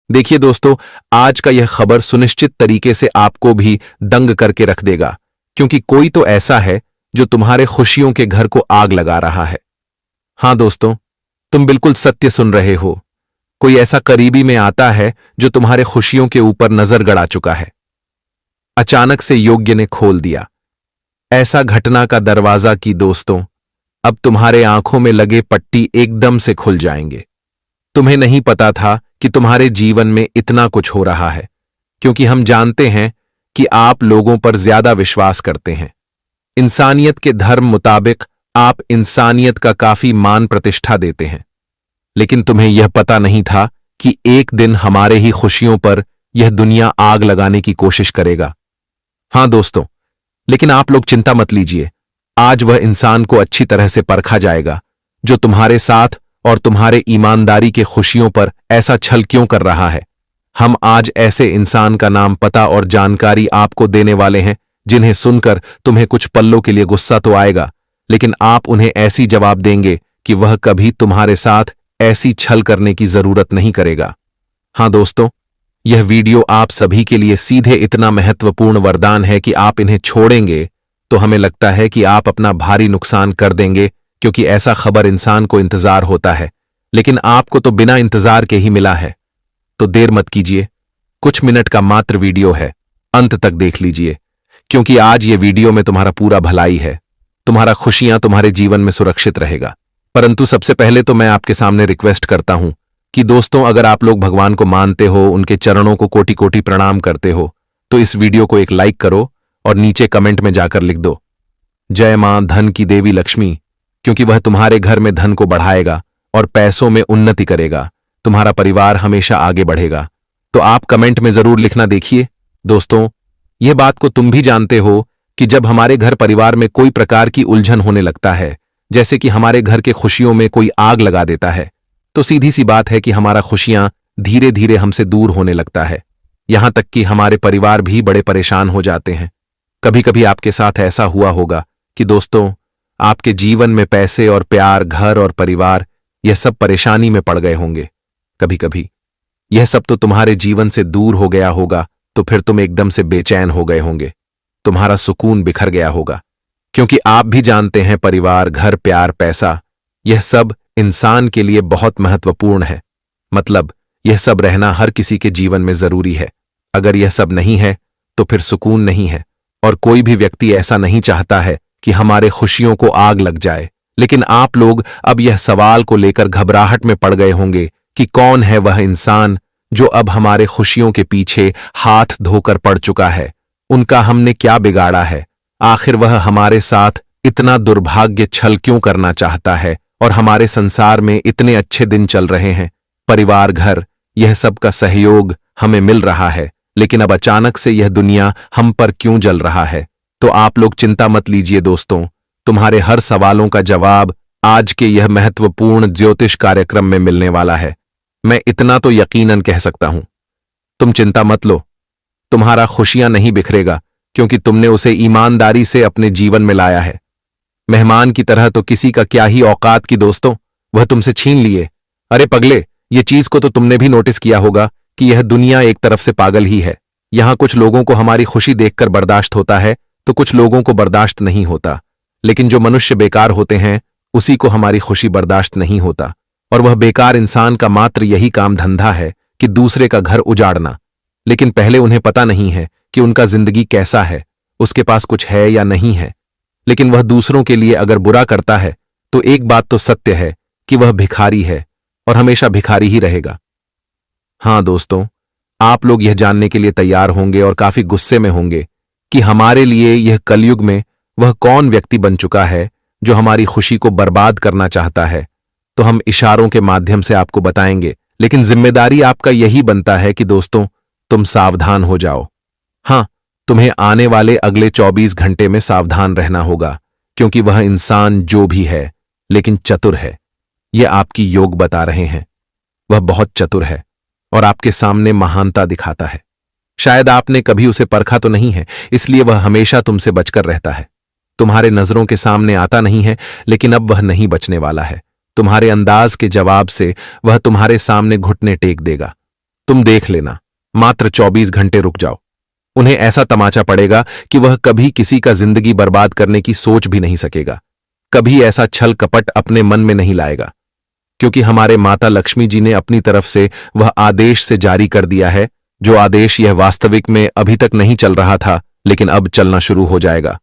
देखिए दोस्तों, आज का यह खबर सुनिश्चित तरीके से आपको भी दंग करके रख देगा, क्योंकि कोई तो ऐसा है जो तुम्हारे खुशियों के घर को आग लगा रहा है। हां दोस्तों, तुम बिल्कुल सत्य सुन रहे हो। कोई ऐसा करीबी में आता है जो तुम्हारे खुशियों के ऊपर नजर गड़ा चुका है। अचानक से योग्य ने खोल दिया ऐसा घटना का दरवाजा कि दोस्तों, अब तुम्हारे आंखों में लगे पट्टी एकदम से खुल जाएंगे। तुम्हें नहीं पता था कि तुम्हारे जीवन में इतना कुछ हो रहा है, क्योंकि हम जानते हैं कि आप लोगों पर ज्यादा विश्वास करते हैं। इंसानियत के धर्म मुताबिक आप इंसानियत का काफी मान प्रतिष्ठा देते हैं, लेकिन तुम्हें यह पता नहीं था कि एक दिन हमारे ही खुशियों पर यह दुनिया आग लगाने की कोशिश करेगा। हां दोस्तों, लेकिन आप लोग चिंता मत लीजिए। आज वह इंसान को अच्छी तरह से परखा जाएगा जो तुम्हारे साथ और तुम्हारे ईमानदारी के खुशियों पर ऐसा छल क्यों कर रहा है। हम आज ऐसे इंसान का नाम, पता और जानकारी आपको देने वाले हैं जिन्हें सुनकर तुम्हें कुछ पल्लों के लिए गुस्सा तो आएगा, लेकिन आप उन्हें ऐसी जवाब देंगे कि वह कभी तुम्हारे साथ ऐसी छल करने की जरूरत नहीं करेगा। हां दोस्तों, यह वीडियो आप सभी के लिए सीधे इतना महत्वपूर्ण वरदान है कि आप इन्हें छोड़ेंगे तो हमें लगता है कि आप अपना भारी नुकसान कर देंगे, क्योंकि ऐसा खबर इंसान को इंतजार होता है, लेकिन आपको तो बिना इंतजार के ही मिला है। तो देर मत कीजिए, कुछ मिनट का मात्र वीडियो है, अंत तक देख लीजिए, क्योंकि आज ये वीडियो में तुम्हारा पूरा भलाई है। तुम्हारा खुशियां तुम्हारे जीवन में सुरक्षित रहेगा। परंतु सबसे पहले तो मैं आपके सामने रिक्वेस्ट करता हूं कि दोस्तों, अगर आप लोग भगवान को मानते हो, उनके चरणों को कोटि कोटि प्रणाम करते हो, तो इस वीडियो को एक लाइक करो और नीचे कमेंट में जाकर लिख दो, जय मां धन की देवी लक्ष्मी, क्योंकि वह तुम्हारे घर में धन को बढ़ाएगा और पैसों में उन्नति करेगा। तुम्हारा परिवार हमेशा आगे बढ़ेगा। तो आप कमेंट में जरूर लिखना। देखिए दोस्तों, यह बात को तुम भी जानते हो कि जब हमारे घर परिवार में कोई प्रकार की उलझन होने लगता है, जैसे कि हमारे घर के खुशियों में कोई आग लगा देता है, तो सीधी सी बात है कि हमारा खुशियां धीरे धीरे हमसे दूर होने लगता है। यहां तक कि हमारे परिवार भी बड़े परेशान हो जाते हैं। कभी कभी आपके साथ ऐसा हुआ होगा कि दोस्तों, आपके जीवन में पैसे और प्यार, घर और परिवार, यह सब परेशानी में पड़ गए होंगे। कभी कभी यह सब तो तुम्हारे जीवन से दूर हो गया होगा, तो फिर तुम एकदम से बेचैन हो गए होंगे। तुम्हारा सुकून बिखर गया होगा, क्योंकि आप भी जानते हैं परिवार, घर, प्यार, पैसा, यह सब इंसान के लिए बहुत महत्वपूर्ण है। मतलब यह सब रहना हर किसी के जीवन में जरूरी है। अगर यह सब नहीं है तो फिर सुकून नहीं है, और कोई भी व्यक्ति ऐसा नहीं चाहता है कि हमारे खुशियों को आग लग जाए। लेकिन आप लोग अब यह सवाल को लेकर घबराहट में पड़ गए होंगे कि कौन है वह इंसान जो अब हमारे खुशियों के पीछे हाथ धोकर पड़ चुका है। उनका हमने क्या बिगाड़ा है? आखिर वह हमारे साथ इतना दुर्भाग्य छल क्यों करना चाहता है? और हमारे संसार में इतने अच्छे दिन चल रहे हैं, परिवार, घर, यह सब का सहयोग हमें मिल रहा है, लेकिन अब अचानक से यह दुनिया हम पर क्यों जल रहा है? तो आप लोग चिंता मत लीजिए दोस्तों, तुम्हारे हर सवालों का जवाब आज के यह महत्वपूर्ण ज्योतिष कार्यक्रम में मिलने वाला है। मैं इतना तो यकीनन कह सकता हूं। तुम चिंता मत लो, तुम्हारा खुशियां नहीं बिखरेगा, क्योंकि तुमने उसे ईमानदारी से अपने जीवन में लाया है। मेहमान की तरह तो किसी का क्या ही औकात की दोस्तों, वह तुमसे छीन लिए। अरे पगले, ये चीज को तो तुमने भी नोटिस किया होगा कि यह दुनिया एक तरफ से पागल ही है। यहां कुछ लोगों को हमारी खुशी देखकर बर्दाश्त होता है, तो कुछ लोगों को बर्दाश्त नहीं होता। लेकिन जो मनुष्य बेकार होते हैं, उसी को हमारी खुशी बर्दाश्त नहीं होता, और वह बेकार इंसान का मात्र यही काम धंधा है कि दूसरे का घर उजाड़ना। लेकिन पहले उन्हें पता नहीं है कि उनका जिंदगी कैसा है, उसके पास कुछ है या नहीं है। लेकिन वह दूसरों के लिए अगर बुरा करता है, तो एक बात तो सत्य है कि वह भिखारी है और हमेशा भिखारी ही रहेगा। हां दोस्तों, आप लोग यह जानने के लिए तैयार होंगे और काफी गुस्से में होंगे कि हमारे लिए यह कलयुग में वह कौन व्यक्ति बन चुका है जो हमारी खुशी को बर्बाद करना चाहता है। तो हम इशारों के माध्यम से आपको बताएंगे, लेकिन जिम्मेदारी आपका यही बनता है कि दोस्तों, तुम सावधान हो जाओ। हां, तुम्हें आने वाले अगले 24 घंटे में सावधान रहना होगा, क्योंकि वह इंसान जो भी है, लेकिन चतुर है। यह आपकी योग बता रहे हैं। वह बहुत चतुर है और आपके सामने महानता दिखाता है। शायद आपने कभी उसे परखा तो नहीं है, इसलिए वह हमेशा तुमसे बचकर रहता है। तुम्हारे नजरों के सामने आता नहीं है, लेकिन अब वह नहीं बचने वाला है। तुम्हारे अंदाज के जवाब से वह तुम्हारे सामने घुटने टेक देगा। तुम देख लेना, मात्र 24 घंटे रुक जाओ। उन्हें ऐसा तमाचा पड़ेगा कि वह कभी किसी का जिंदगी बर्बाद करने की सोच भी नहीं सकेगा, कभी ऐसा छल कपट अपने मन में नहीं लाएगा, क्योंकि हमारे माता लक्ष्मी जी ने अपनी तरफ से वह आदेश से जारी कर दिया है, जो आदेश यह वास्तविक में अभी तक नहीं चल रहा था, लेकिन अब चलना शुरू हो जाएगा।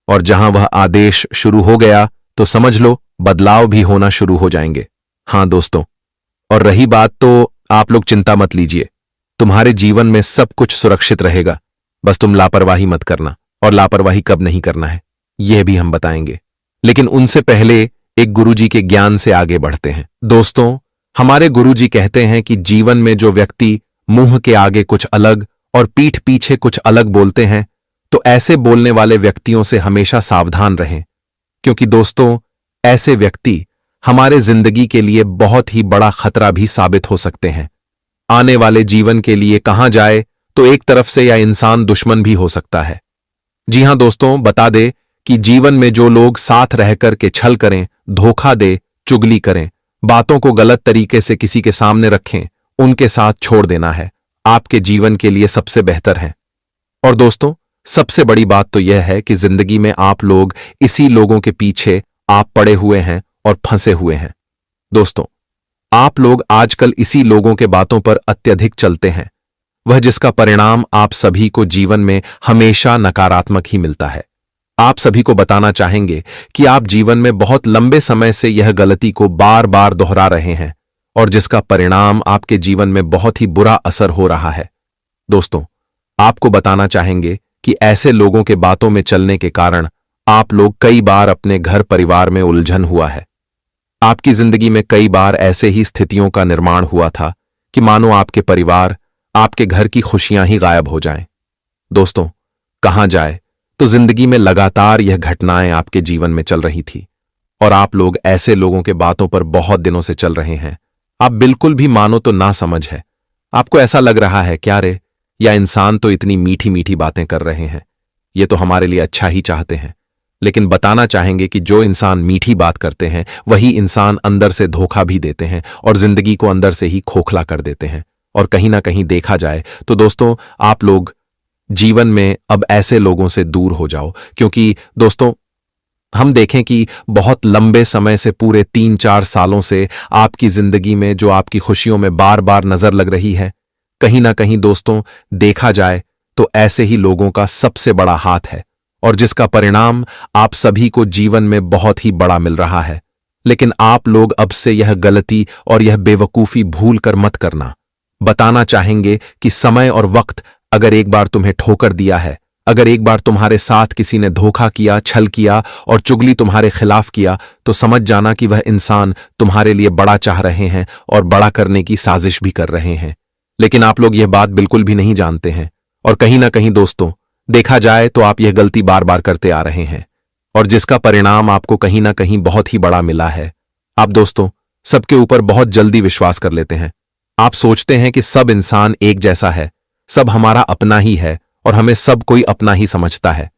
और जहां वह आदेश शुरू हो गया तो समझ लो बदलाव भी होना शुरू हो जाएंगे। हां दोस्तों, और रही बात तो आप लोग चिंता मत लीजिए, तुम्हारे जीवन में सब कुछ सुरक्षित रहेगा, बस तुम लापरवाही मत करना। और लापरवाही कब नहीं करना है यह भी हम बताएंगे, लेकिन उनसे पहले एक गुरुजी के ज्ञान से आगे बढ़ते हैं। दोस्तों, हमारे गुरुजी कहते हैं कि जीवन में जो व्यक्ति मुंह के आगे कुछ अलग और पीठ पीछे कुछ अलग बोलते हैं, तो ऐसे बोलने वाले व्यक्तियों से हमेशा सावधान रहें, क्योंकि दोस्तों ऐसे व्यक्ति हमारे जिंदगी के लिए बहुत ही बड़ा खतरा भी साबित हो सकते हैं। आने वाले जीवन के लिए कहां जाए तो एक तरफ से यह इंसान दुश्मन भी हो सकता है। जी हां दोस्तों, बता दे कि जीवन में जो लोग साथ रहकर के छल करें, धोखा दे, चुगली करें, बातों को गलत तरीके से किसी के सामने रखें, उनके साथ छोड़ देना है, आपके जीवन के लिए सबसे बेहतर है। और दोस्तों सबसे बड़ी बात तो यह है कि जिंदगी में आप लोग इसी लोगों के पीछे आप पड़े हुए हैं और फंसे हुए हैं। दोस्तों, आप लोग आजकल इसी लोगों के बातों पर अत्यधिक चलते हैं, वह जिसका परिणाम आप सभी को जीवन में हमेशा नकारात्मक ही मिलता है। आप सभी को बताना चाहेंगे कि आप जीवन में बहुत लंबे समय से यह गलती को बार बार दोहरा रहे हैं और जिसका परिणाम आपके जीवन में बहुत ही बुरा असर हो रहा है। दोस्तों, आपको बताना चाहेंगे कि ऐसे लोगों के बातों में चलने के कारण आप लोग कई बार अपने घर परिवार में उलझन हुआ है। आपकी जिंदगी में कई बार ऐसे ही स्थितियों का निर्माण हुआ था कि मानो आपके परिवार, आपके घर की खुशियां ही गायब हो जाएं। दोस्तों, कहां जाए तो जिंदगी में लगातार यह घटनाएं आपके जीवन में चल रही थी और आप लोग ऐसे लोगों के बातों पर बहुत दिनों से चल रहे हैं। आप बिल्कुल भी मानो तो ना समझ है, आपको ऐसा लग रहा है क्या रे, या इंसान तो इतनी मीठी मीठी बातें कर रहे हैं, ये तो हमारे लिए अच्छा ही चाहते हैं। लेकिन बताना चाहेंगे कि जो इंसान मीठी बात करते हैं वही इंसान अंदर से धोखा भी देते हैं और जिंदगी को अंदर से ही खोखला कर देते हैं। और कहीं ना कहीं देखा जाए तो दोस्तों आप लोग जीवन में अब ऐसे लोगों से दूर हो जाओ, क्योंकि दोस्तों हम देखें कि बहुत लंबे समय से पूरे 3-4 सालों से आपकी जिंदगी में जो आपकी खुशियों में बार बार नजर लग रही है, कहीं ना कहीं दोस्तों देखा जाए तो ऐसे ही लोगों का सबसे बड़ा हाथ है और जिसका परिणाम आप सभी को जीवन में बहुत ही बड़ा मिल रहा है। लेकिन आप लोग अब से यह गलती और यह बेवकूफी भूल कर मत करना। बताना चाहेंगे कि समय और वक्त अगर एक बार तुम्हें ठोकर दिया है, अगर एक बार तुम्हारे साथ किसी ने धोखा किया, छल किया और चुगली तुम्हारे खिलाफ किया, तो समझ जाना कि वह इंसान तुम्हारे लिए बड़ा चाह रहे हैं और बड़ा करने की साजिश भी कर रहे हैं। लेकिन आप लोग यह बात बिल्कुल भी नहीं जानते हैं और कहीं ना कहीं दोस्तों देखा जाए तो आप यह गलती बार बार करते आ रहे हैं और जिसका परिणाम आपको कहीं ना कहीं बहुत ही बड़ा मिला है। आप दोस्तों सबके ऊपर बहुत जल्दी विश्वास कर लेते हैं। आप सोचते हैं कि सब इंसान एक जैसा है, सब हमारा अपना ही है और हमें सब कोई अपना ही समझता है।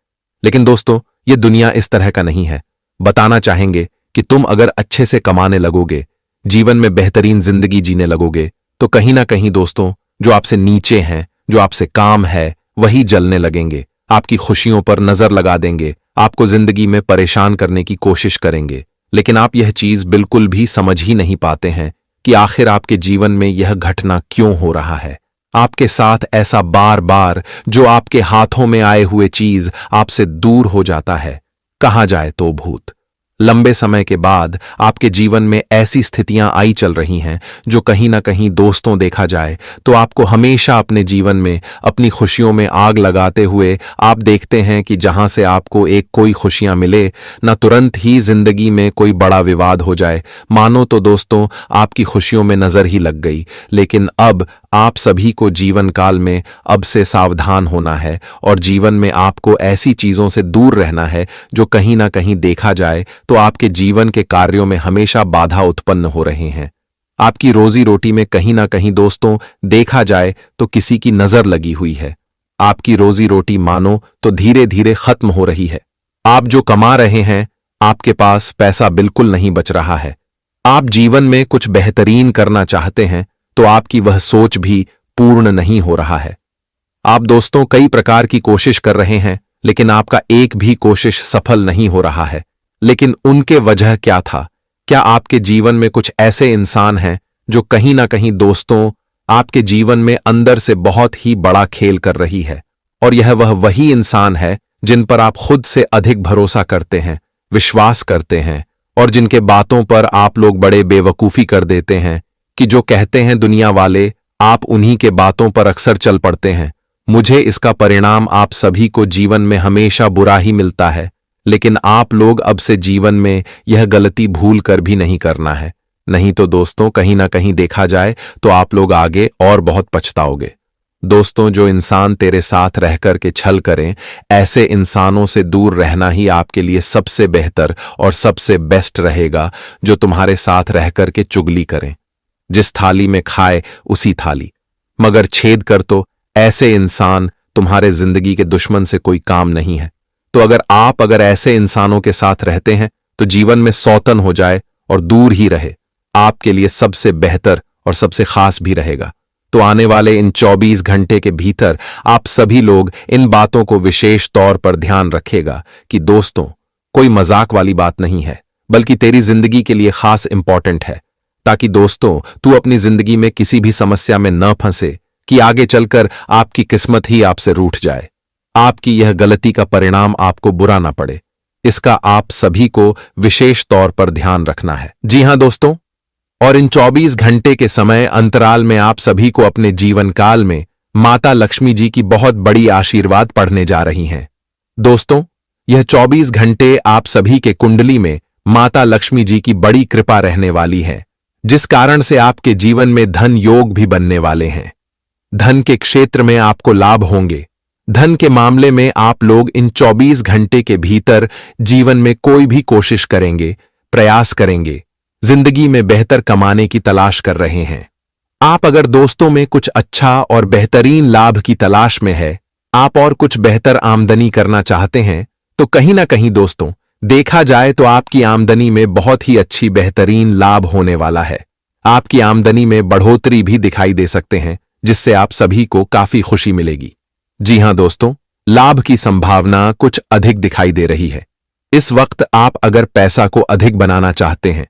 लेकिन दोस्तों ये दुनिया इस तरह का नहीं है। बताना चाहेंगे कि तुम अगर अच्छे से कमाने लगोगे, जीवन में बेहतरीन जिंदगी जीने लगोगे, तो कहीं ना कहीं दोस्तों जो आपसे नीचे हैं, जो आपसे काम है, वही जलने लगेंगे, आपकी खुशियों पर नजर लगा देंगे, आपको जिंदगी में परेशान करने की कोशिश करेंगे। लेकिन आप यह चीज बिल्कुल भी समझ ही नहीं पाते हैं कि आखिर आपके जीवन में यह घटना क्यों हो रहा है। आपके साथ ऐसा बार बार जो आपके हाथों में आए हुए चीज आपसे दूर हो जाता है। कहां जाए तो भूत। लंबे समय के बाद आपके जीवन में ऐसी स्थितियां आई चल रही हैं जो कहीं ना कहीं दोस्तों देखा जाए तो आपको हमेशा अपने जीवन में अपनी खुशियों में आग लगाते हुए आप देखते हैं कि जहां से आपको एक कोई खुशियां मिले ना तुरंत ही जिंदगी में कोई बड़ा विवाद हो जाए, मानो तो दोस्तों आपकी खुशियों में नजर ही लग गई। लेकिन अब आप सभी को जीवन काल में अब से सावधान होना है और जीवन में आपको ऐसी चीजों से दूर रहना है जो कहीं ना कहीं देखा जाए तो आपके जीवन के कार्यों में हमेशा बाधा उत्पन्न हो रहे हैं। आपकी रोजी रोटी में कहीं ना कहीं दोस्तों देखा जाए तो किसी की नजर लगी हुई है। आपकी रोजी रोटी मानो तो धीरे धीरे खत्म हो रही है। आप जो कमा रहे हैं आपके पास पैसा बिल्कुल नहीं बच रहा है। आप जीवन में कुछ बेहतरीन करना चाहते हैं तो आपकी वह सोच भी पूर्ण नहीं हो रहा है। आप दोस्तों कई प्रकार की कोशिश कर रहे हैं, लेकिन आपका एक भी कोशिश सफल नहीं हो रहा है। लेकिन उनके वजह क्या था? क्या आपके जीवन में कुछ ऐसे इंसान हैं जो कहीं ना कहीं दोस्तों आपके जीवन में अंदर से बहुत ही बड़ा खेल कर रही है? और यह वही इंसान है जिन पर आप खुद से अधिक भरोसा करते हैं, विश्वास करते हैं, और जिनके बातों पर आप लोग बड़े बेवकूफी कर देते हैं कि जो कहते हैं दुनिया वाले, आप उन्हीं के बातों पर अक्सर चल पड़ते हैं। मुझे इसका परिणाम आप सभी को जीवन में हमेशा बुरा ही मिलता है, लेकिन आप लोग अब से जीवन में यह गलती भूल कर भी नहीं करना है। नहीं तो दोस्तों कहीं ना कहीं देखा जाए तो आप लोग आगे और बहुत पछताओगे। दोस्तों जो इंसान तेरे साथ रहकर के छल करें, ऐसे इंसानों से दूर रहना ही आपके लिए सबसे बेहतर और सबसे बेस्ट रहेगा, जो तुम्हारे साथ रहकर के चुगली करें। जिस थाली में खाए उसी थाली मगर छेद कर, तो ऐसे इंसान तुम्हारे जिंदगी के दुश्मन से कोई काम नहीं है। तो अगर ऐसे इंसानों के साथ रहते हैं तो जीवन में सौतन हो जाए और दूर ही रहे, आपके लिए सबसे बेहतर और सबसे खास भी रहेगा। तो आने वाले इन 24 घंटे के भीतर आप सभी लोग इन बातों को विशेष तौर पर ध्यान रखेगा कि दोस्तों कोई मजाक वाली बात नहीं है, बल्कि तेरी जिंदगी के लिए खास इंपॉर्टेंट है, ताकि दोस्तों तू अपनी जिंदगी में किसी भी समस्या में न फंसे कि आगे चलकर आपकी किस्मत ही आपसे रूठ जाए, आपकी यह गलती का परिणाम आपको बुरा ना पड़े। इसका आप सभी को विशेष तौर पर ध्यान रखना है। जी हां दोस्तों, और इन 24 घंटे के समय अंतराल में आप सभी को अपने जीवन काल में माता लक्ष्मी जी की बहुत बड़ी आशीर्वाद पढ़ने जा रही हैं। दोस्तों यह 24 घंटे आप सभी के कुंडली में माता लक्ष्मी जी की बड़ी कृपा रहने वाली है, जिस कारण से आपके जीवन में धन योग भी बनने वाले हैं। धन के क्षेत्र में आपको लाभ होंगे। धन के मामले में आप लोग इन 24 घंटे के भीतर जीवन में कोई भी कोशिश करेंगे, प्रयास करेंगे, जिंदगी में बेहतर कमाने की तलाश कर रहे हैं। आप अगर दोस्तों में कुछ अच्छा और बेहतरीन लाभ की तलाश में है, आप और कुछ बेहतर आमदनी करना चाहते हैं, तो कहीं ना कहीं दोस्तों देखा जाए तो आपकी आमदनी में बहुत ही अच्छी बेहतरीन लाभ होने वाला है। आपकी आमदनी में बढ़ोतरी भी दिखाई दे सकते हैं, जिससे आप सभी को काफी खुशी मिलेगी। जी हां दोस्तों, लाभ की संभावना कुछ अधिक दिखाई दे रही है। इस वक्त आप अगर पैसा को अधिक बनाना चाहते हैं,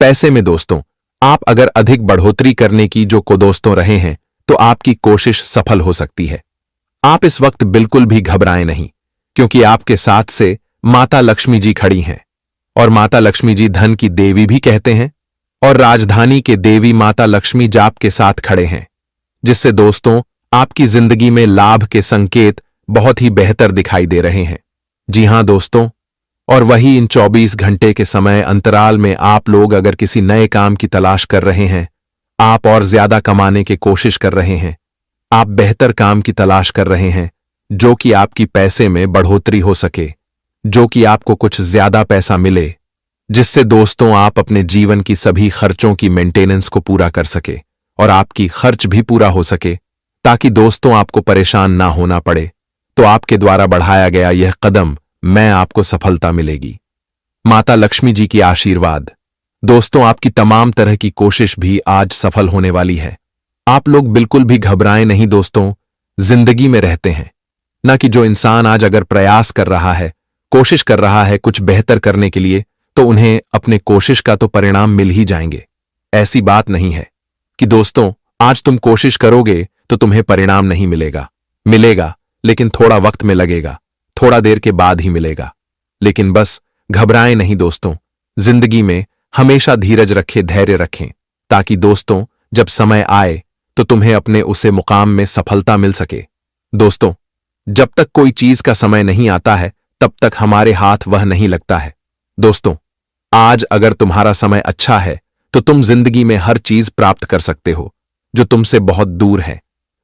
पैसे में दोस्तों आप अगर अधिक बढ़ोतरी करने की जो को दोस्तों रहे हैं, तो आपकी कोशिश सफल हो सकती है। आप इस वक्त बिल्कुल भी घबराएं नहीं, क्योंकि आपके साथ से माता लक्ष्मी जी खड़ी हैं। और माता लक्ष्मी जी धन की देवी भी कहते हैं, और राजधानी के देवी माता लक्ष्मी जाप के साथ खड़े हैं, जिससे दोस्तों आपकी जिंदगी में लाभ के संकेत बहुत ही बेहतर दिखाई दे रहे हैं। जी हां दोस्तों, और वही इन 24 घंटे के समय अंतराल में आप लोग अगर किसी नए काम की तलाश कर रहे हैं, आप और ज्यादा कमाने की कोशिश कर रहे हैं, आप बेहतर काम की तलाश कर रहे हैं, जो कि आपकी पैसे में बढ़ोतरी हो सके, जो कि आपको कुछ ज्यादा पैसा मिले, जिससे दोस्तों आप अपने जीवन की सभी खर्चों की मेंटेनेंस को पूरा कर सके और आपकी खर्च भी पूरा हो सके, ताकि दोस्तों आपको परेशान ना होना पड़े। तो आपके द्वारा बढ़ाया गया यह कदम मैं आपको सफलता मिलेगी। माता लक्ष्मी जी की आशीर्वाद। दोस्तों आपकी तमाम तरह की कोशिश भी आज सफल होने वाली है। आप लोग बिल्कुल भी घबराएं नहीं दोस्तों, जिंदगी में रहते हैं ना कि जो इंसान आज अगर प्रयास कर रहा है, कोशिश कर रहा है कुछ बेहतर करने के लिए, तो उन्हें अपने कोशिश का तो परिणाम मिल ही जाएंगे। ऐसी बात नहीं है कि दोस्तों आज तुम कोशिश करोगे तो तुम्हें परिणाम नहीं मिलेगा। मिलेगा, लेकिन थोड़ा वक्त में लगेगा, थोड़ा देर के बाद ही मिलेगा। लेकिन बस घबराएं नहीं दोस्तों, जिंदगी में हमेशा धीरज रखें, धैर्य रखें, ताकि दोस्तों जब समय आए तो तुम्हें अपने उसे मुकाम में सफलता मिल सके। दोस्तों जब तक कोई चीज का समय नहीं आता है, तब तक हमारे हाथ वह नहीं लगता है। दोस्तों आज अगर तुम्हारा समय अच्छा है तो तुम जिंदगी में हर चीज प्राप्त कर सकते हो जो तुमसे बहुत दूर है,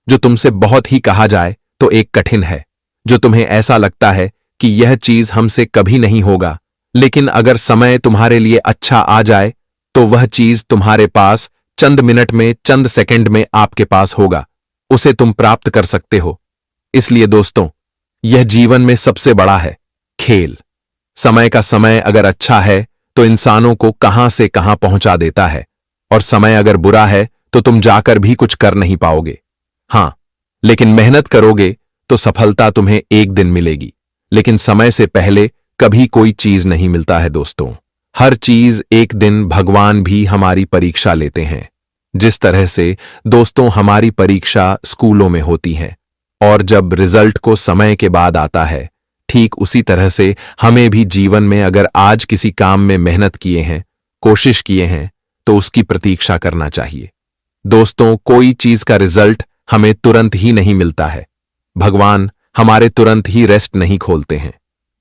जो तुमसे बहुत ही कहा जाए तो एक कठिन है, जो तुम्हें ऐसा लगता है कि यह चीज हमसे कभी नहीं होगा, लेकिन अगर समय तुम्हारे लिए अच्छा आ जाए तो वह चीज तुम्हारे पास चंद मिनट में, चंद सेकंड में आपके पास होगा, उसे तुम प्राप्त कर सकते हो। इसलिए दोस्तों यह जीवन में सबसे बड़ा है खेल। समय का समय अगर अच्छा है तो इंसानों को कहां से कहां पहुंचा देता है, और समय अगर बुरा है तो तुम जाकर भी कुछ कर नहीं पाओगे। हाँ, लेकिन मेहनत करोगे तो सफलता तुम्हें एक दिन मिलेगी, लेकिन समय से पहले कभी कोई चीज नहीं मिलता है दोस्तों। हर चीज एक दिन भगवान भी हमारी परीक्षा लेते हैं। जिस तरह से दोस्तों हमारी परीक्षा स्कूलों में होती है और जब रिजल्ट को समय के बाद आता है, ठीक उसी तरह से हमें भी जीवन में अगर आज किसी काम में मेहनत किए हैं, कोशिश किए हैं, तो उसकी प्रतीक्षा करना चाहिए। दोस्तों, कोई चीज का रिजल्ट हमें तुरंत ही नहीं मिलता है। भगवान हमारे तुरंत ही रेस्ट नहीं खोलते हैं।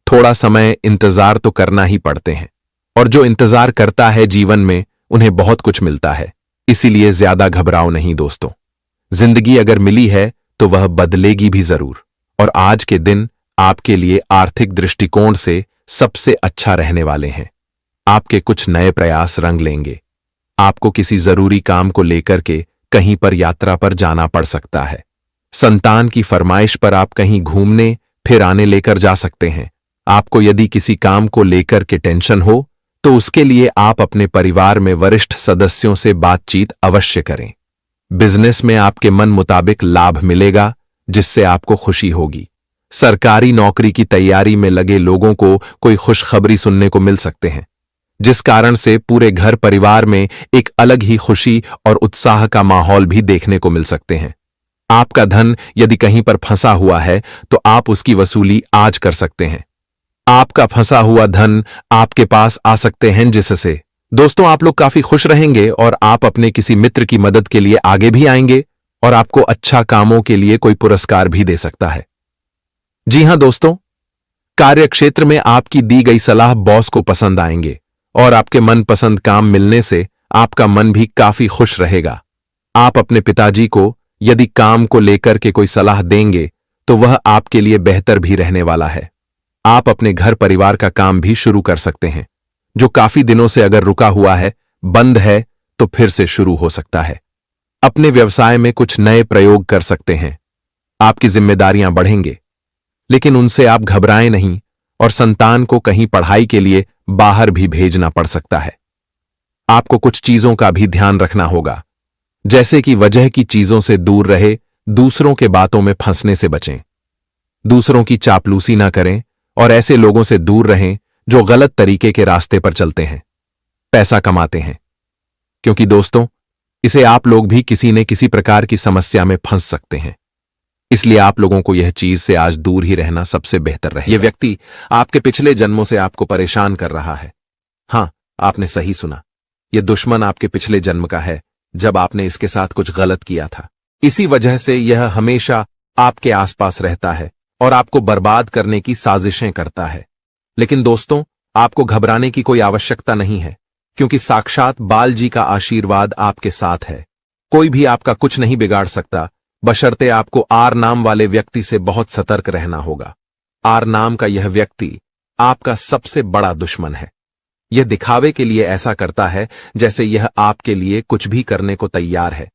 थोड़ा समय इंतजार तो करना ही पड़ते हैं, और जो इंतजार करता है जीवन में उन्हें बहुत कुछ मिलता है। इसीलिए ज्यादा घबराओ नहीं दोस्तों। जिंदगी अगर मिली है तो वह बदलेगी भी जरूर, और आज के दिन आपके लिए आर्थिक दृष्टिकोण से सबसे अच्छा रहने वाले हैं। आपके कुछ नए प्रयास रंग लेंगे। आपको किसी जरूरी काम को लेकर के कहीं पर यात्रा पर जाना पड़ सकता है। संतान की फरमाइश पर आप कहीं घूमने फिर आने लेकर जा सकते हैं। आपको यदि किसी काम को लेकर के टेंशन हो तो उसके लिए आप अपने परिवार में वरिष्ठ सदस्यों से बातचीत अवश्य करें। बिजनेस में आपके मन मुताबिक लाभ मिलेगा, जिससे आपको खुशी होगी। सरकारी नौकरी की तैयारी में लगे लोगों को कोई खुशखबरी सुनने को मिल सकते हैं, जिस कारण से पूरे घर परिवार में एक अलग ही खुशी और उत्साह का माहौल भी देखने को मिल सकते हैं। आपका धन यदि कहीं पर फंसा हुआ है तो आप उसकी वसूली आज कर सकते हैं। आपका फंसा हुआ धन आपके पास आ सकते हैं, जिससे दोस्तों आप लोग काफी खुश रहेंगे और आप अपने किसी मित्र की मदद के लिए आगे भी आएंगे और आपको अच्छा कामों के लिए कोई पुरस्कार भी दे सकता है। जी हां दोस्तों, कार्यक्षेत्र में आपकी दी गई सलाह बॉस को पसंद आएंगे और आपके मनपसंद काम मिलने से आपका मन भी काफी खुश रहेगा। आप अपने पिताजी को यदि काम को लेकर के कोई सलाह देंगे तो वह आपके लिए बेहतर भी रहने वाला है। आप अपने घर परिवार का काम भी शुरू कर सकते हैं, जो काफी दिनों से अगर रुका हुआ है, बंद है, तो फिर से शुरू हो सकता है। अपने व्यवसाय में कुछ नए प्रयोग कर सकते हैं। आपकी जिम्मेदारियां बढ़ेंगे, लेकिन उनसे आप घबराएं नहीं, और संतान को कहीं पढ़ाई के लिए बाहर भी भेजना पड़ सकता है। आपको कुछ चीजों का भी ध्यान रखना होगा, जैसे कि वजह की चीजों से दूर रहे, दूसरों के बातों में फंसने से बचें, दूसरों की चापलूसी ना करें और ऐसे लोगों से दूर रहें जो गलत तरीके के रास्ते पर चलते हैं, पैसा कमाते हैं। क्योंकि दोस्तों, इसे आप लोग भी किसी न किसी प्रकार की समस्या में फंस सकते हैं। इसलिए आप लोगों को यह चीज से आज दूर ही रहना सबसे बेहतर रहेगा। यह व्यक्ति आपके पिछले जन्मों से आपको परेशान कर रहा है। हां, आपने सही सुना, यह दुश्मन आपके पिछले जन्म का है, जब आपने इसके साथ कुछ गलत किया था। इसी वजह से यह हमेशा आपके आसपास रहता है और आपको बर्बाद करने की साजिशें करता है। लेकिन दोस्तों, आपको घबराने की कोई आवश्यकता नहीं है, क्योंकि साक्षात बाल जी का आशीर्वाद आपके साथ है। कोई भी आपका कुछ नहीं बिगाड़ सकता, बशर्ते आपको आर नाम वाले व्यक्ति से बहुत सतर्क रहना होगा। आर नाम का यह व्यक्ति आपका सबसे बड़ा दुश्मन है। यह दिखावे के लिए ऐसा करता है जैसे यह आपके लिए कुछ भी करने को तैयार है,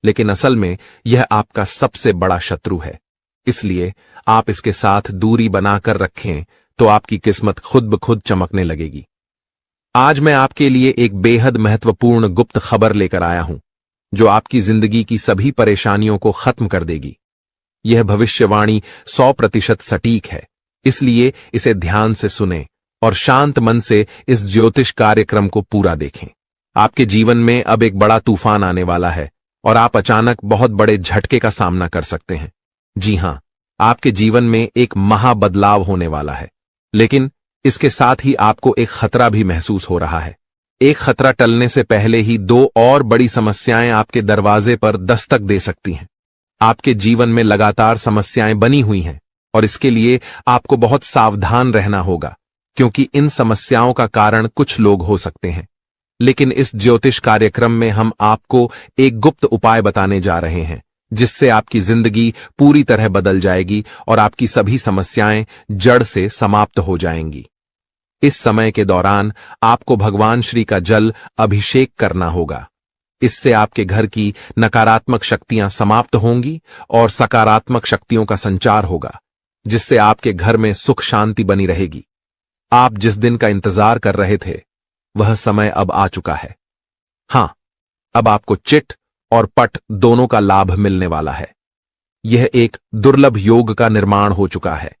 लेकिन असल में यह आपका सबसे बड़ा शत्रु है। इसलिए आप इसके साथ दूरी बनाकर रखें तो आपकी किस्मत खुद ब खुद चमकने लगेगी। आज मैं आपके लिए एक बेहद महत्वपूर्ण गुप्त खबर लेकर आया हूं, जो आपकी जिंदगी की सभी परेशानियों को खत्म कर देगी। यह भविष्यवाणी 100% सटीक है, इसलिए इसे ध्यान से सुनें और शांत मन से इस ज्योतिष कार्यक्रम को पूरा देखें। आपके जीवन में अब एक बड़ा तूफान आने वाला है और आप अचानक बहुत बड़े झटके का सामना कर सकते हैं। जी हां, आपके जीवन में एक महाबदलाव होने वाला है, लेकिन इसके साथ ही आपको एक खतरा भी महसूस हो रहा है। एक खतरा टलने से पहले ही दो और बड़ी समस्याएं आपके दरवाजे पर दस्तक दे सकती हैं। आपके जीवन में लगातार समस्याएं बनी हुई हैं और इसके लिए आपको बहुत सावधान रहना होगा, क्योंकि इन समस्याओं का कारण कुछ लोग हो सकते हैं। लेकिन इस ज्योतिष कार्यक्रम में हम आपको एक गुप्त उपाय बताने जा रहे हैं, जिससे आपकी जिंदगी पूरी तरह बदल जाएगी और आपकी सभी समस्याएं जड़ से समाप्त हो जाएंगी। इस समय के दौरान आपको भगवान श्री का जल अभिषेक करना होगा। इससे आपके घर की नकारात्मक शक्तियां समाप्त होंगी और सकारात्मक शक्तियों का संचार होगा, जिससे आपके घर में सुख शांति बनी रहेगी। आप जिस दिन का इंतजार कर रहे थे, वह समय अब आ चुका है। हां, अब आपको चिट और पट दोनों का लाभ मिलने वाला है। यह एक दुर्लभ योग का निर्माण हो चुका है।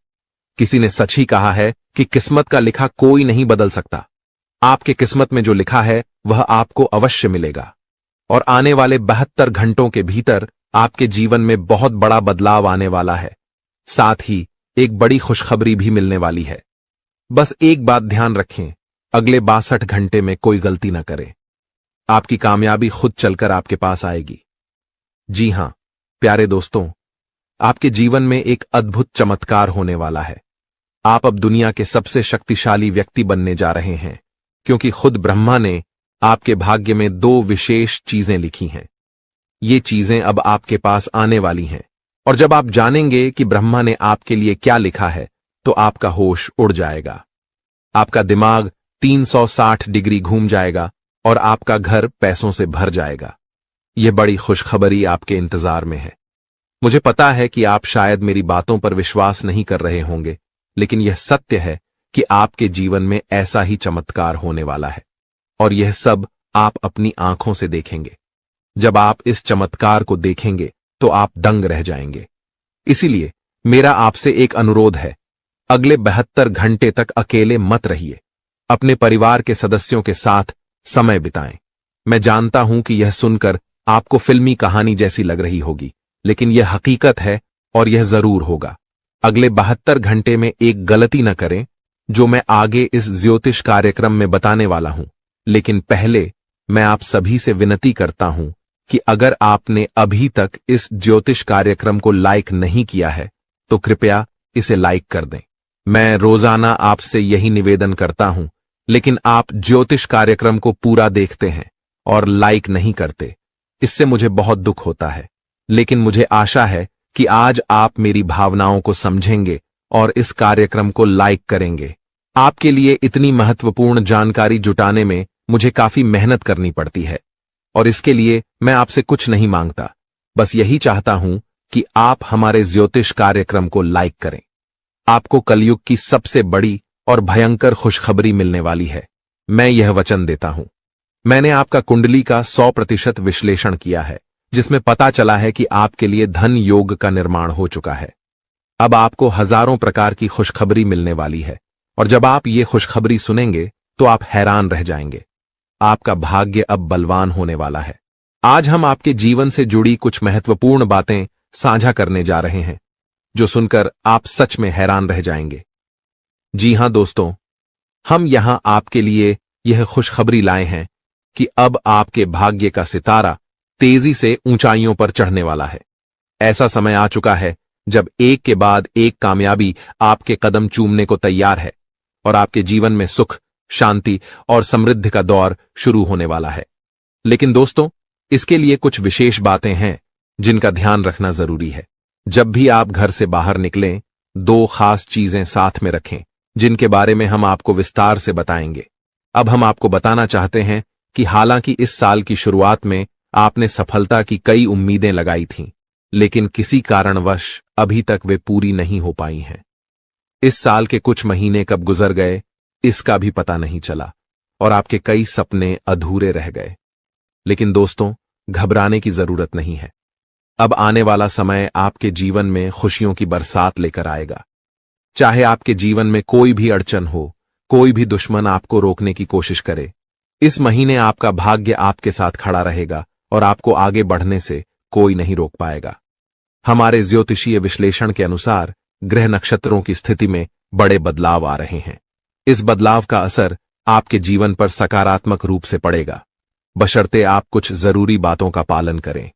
किसी ने सच ही कहा है कि किस्मत का लिखा कोई नहीं बदल सकता। आपके किस्मत में जो लिखा है वह आपको अवश्य मिलेगा, और आने वाले 72 घंटों के भीतर आपके जीवन में बहुत बड़ा बदलाव आने वाला है। साथ ही एक बड़ी खुशखबरी भी मिलने वाली है। बस एक बात ध्यान रखें, अगले 62 घंटे में कोई गलती न करें। आपकी कामयाबी खुद चलकर आपके पास आएगी। जी हां प्यारे दोस्तों, आपके जीवन में एक अद्भुत चमत्कार होने वाला है। आप अब दुनिया के सबसे शक्तिशाली व्यक्ति बनने जा रहे हैं, क्योंकि खुद ब्रह्मा ने आपके भाग्य में 2 विशेष चीजें लिखी हैं। ये चीजें अब आपके पास आने वाली हैं, और जब आप जानेंगे कि ब्रह्मा ने आपके लिए क्या लिखा है तो आपका होश उड़ जाएगा। आपका दिमाग 360 डिग्री घूम जाएगा और आपका घर पैसों से भर जाएगा। यह बड़ी खुशखबरी आपके इंतजार में है। मुझे पता है कि आप शायद मेरी बातों पर विश्वास नहीं कर रहे होंगे, लेकिन यह सत्य है कि आपके जीवन में ऐसा ही चमत्कार होने वाला है, और यह सब आप अपनी आंखों से देखेंगे। जब आप इस चमत्कार को देखेंगे तो आप दंग रह जाएंगे। इसीलिए मेरा आपसे एक अनुरोध है, अगले 72 घंटे तक अकेले मत रहिए। अपने परिवार के सदस्यों के साथ समय बिताएं। मैं जानता हूं कि यह सुनकर आपको फिल्मी कहानी जैसी लग रही होगी, लेकिन यह हकीकत है और यह जरूर होगा। अगले 72 घंटे में एक गलती न करें, जो मैं आगे इस ज्योतिष कार्यक्रम में बताने वाला हूं। लेकिन पहले मैं आप सभी से विनती करता हूं कि अगर आपने अभी तक इस ज्योतिष कार्यक्रम को लाइक नहीं किया है तो कृपया इसे लाइक कर दें। मैं रोजाना आपसे यही निवेदन करता हूं, लेकिन आप ज्योतिष कार्यक्रम को पूरा देखते हैं और लाइक नहीं करते। इससे मुझे बहुत दुख होता है, लेकिन मुझे आशा है कि आज आप मेरी भावनाओं को समझेंगे और इस कार्यक्रम को लाइक करेंगे। आपके लिए इतनी महत्वपूर्ण जानकारी जुटाने में मुझे काफी मेहनत करनी पड़ती है, और इसके लिए मैं आपसे कुछ नहीं मांगता, बस यही चाहता हूं कि आप हमारे ज्योतिष कार्यक्रम को लाइक करें। आपको कलयुग की सबसे बड़ी और भयंकर खुशखबरी मिलने वाली है। मैं यह वचन देता हूं। मैंने आपका कुंडली का 100% विश्लेषण किया है, जिसमें पता चला है कि आपके लिए धन योग का निर्माण हो चुका है। अब आपको हजारों प्रकार की खुशखबरी मिलने वाली है, और जब आप ये खुशखबरी सुनेंगे तो आप हैरान रह जाएंगे। आपका भाग्य अब बलवान होने वाला है। आज हम आपके जीवन से जुड़ी कुछ महत्वपूर्ण बातें साझा करने जा रहे हैं, जो सुनकर आप सच में हैरान रह जाएंगे। जी हां दोस्तों, हम यहां आपके लिए यह खुशखबरी लाए हैं कि अब आपके भाग्य का सितारा तेजी से ऊंचाइयों पर चढ़ने वाला है। ऐसा समय आ चुका है जब एक के बाद एक कामयाबी आपके कदम चूमने को तैयार है, और आपके जीवन में सुख, शांति और समृद्धि का दौर शुरू होने वाला है। लेकिन दोस्तों, इसके लिए कुछ विशेष बातें हैं जिनका ध्यान रखना जरूरी है। जब भी आप घर से बाहर निकलें, 2 खास चीजें साथ में रखें, जिनके बारे में हम आपको विस्तार से बताएंगे। अब हम आपको बताना चाहते हैं कि हालांकि इस साल की शुरुआत में आपने सफलता की कई उम्मीदें लगाई थीं, लेकिन किसी कारणवश अभी तक वे पूरी नहीं हो पाई हैं। इस साल के कुछ महीने कब गुजर गए इसका भी पता नहीं चला, और आपके कई सपने अधूरे रह गए। लेकिन दोस्तों, घबराने की जरूरत नहीं है। अब आने वाला समय आपके जीवन में खुशियों की बरसात लेकर आएगा। चाहे आपके जीवन में कोई भी अड़चन हो, कोई भी दुश्मन आपको रोकने की कोशिश करे, इस महीने आपका भाग्य आपके साथ खड़ा रहेगा और आपको आगे बढ़ने से कोई नहीं रोक पाएगा। हमारे ज्योतिषीय विश्लेषण के अनुसार ग्रह नक्षत्रों की स्थिति में बड़े बदलाव आ रहे हैं। इस बदलाव का असर आपके जीवन पर सकारात्मक रूप से पड़ेगा, बशर्ते आप कुछ जरूरी बातों का पालन करें।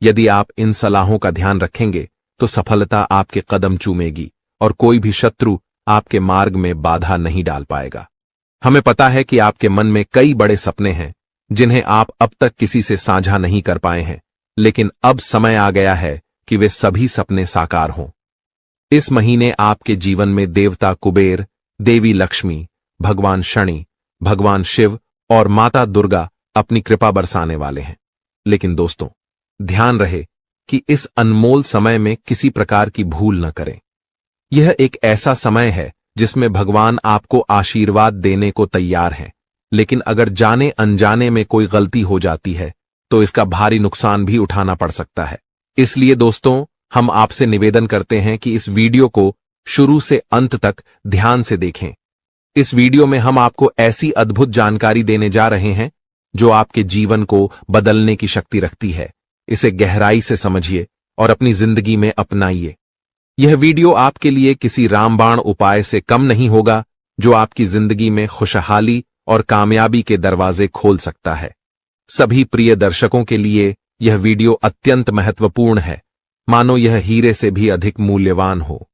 यदि आप इन सलाहों का ध्यान रखेंगे तो सफलता आपके कदम चूमेगी और कोई भी शत्रु आपके मार्ग में बाधा नहीं डाल पाएगा। हमें पता है कि आपके मन में कई बड़े सपने हैं जिन्हें आप अब तक किसी से साझा नहीं कर पाए हैं, लेकिन अब समय आ गया है कि वे सभी सपने साकार हों। इस महीने आपके जीवन में देवता कुबेर, देवी लक्ष्मी, भगवान शनि, भगवान शिव और माता दुर्गा अपनी कृपा बरसाने वाले हैं। लेकिन दोस्तों, ध्यान रहे कि इस अनमोल समय में किसी प्रकार की भूल न करें। यह एक ऐसा समय है जिसमें भगवान आपको आशीर्वाद देने को तैयार हैं, लेकिन अगर जाने अनजाने में कोई गलती हो जाती है तो इसका भारी नुकसान भी उठाना पड़ सकता है। इसलिए दोस्तों, हम आपसे निवेदन करते हैं कि इस वीडियो को शुरू से अंत तक ध्यान से देखें। इस वीडियो में हम आपको ऐसी अद्भुत जानकारी देने जा रहे हैं जो आपके जीवन को बदलने की शक्ति रखती है। इसे गहराई से समझिए और अपनी जिंदगी में अपनाइए। यह वीडियो आपके लिए किसी रामबाण उपाय से कम नहीं होगा जो आपकी जिंदगी में खुशहाली और कामयाबी के दरवाजे खोल सकता है। सभी प्रिय दर्शकों के लिए यह वीडियो अत्यंत महत्वपूर्ण है, मानो यह हीरे से भी अधिक मूल्यवान हो।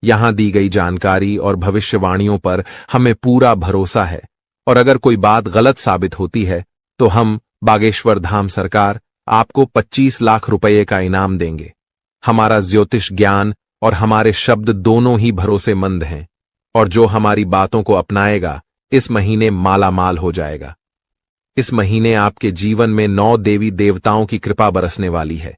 यहां दी गई जानकारी और भविष्यवाणियों पर हमें पूरा भरोसा है और अगर कोई बात गलत साबित होती है तो हम बागेश्वर धाम सरकार आपको 25 लाख रुपए का इनाम देंगे। हमारा ज्योतिष ज्ञान और हमारे शब्द दोनों ही भरोसेमंद हैं और जो हमारी बातों को अपनाएगा इस महीने माला माल हो जाएगा। इस महीने आपके जीवन में 9 देवी देवताओं की कृपा बरसने वाली है,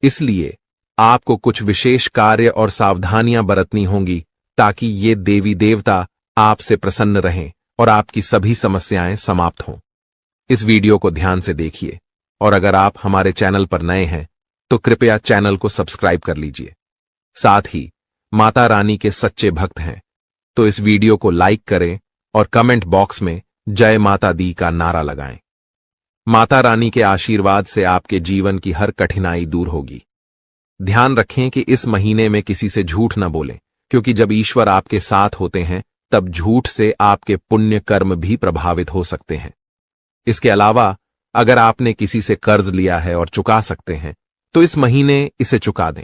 इसलिए आपको कुछ विशेष कार्य और सावधानियां बरतनी होंगी ताकि ये देवी देवता आपसे प्रसन्न रहें और आपकी सभी समस्याएं समाप्त हों। इस वीडियो को ध्यान से देखिए और अगर आप हमारे चैनल पर नए हैं तो कृपया चैनल को सब्सक्राइब कर लीजिए। साथ ही माता रानी के सच्चे भक्त हैं तो इस वीडियो को लाइक करें और कमेंट बॉक्स में जय माता दी का नारा लगाएं। माता रानी के आशीर्वाद से आपके जीवन की हर कठिनाई दूर होगी। ध्यान रखें कि इस महीने में किसी से झूठ न बोलें, क्योंकि जब ईश्वर आपके साथ होते हैं तब झूठ से आपके पुण्य कर्म भी प्रभावित हो सकते हैं। इसके अलावा अगर आपने किसी से कर्ज लिया है और चुका सकते हैं तो इस महीने इसे चुका दें।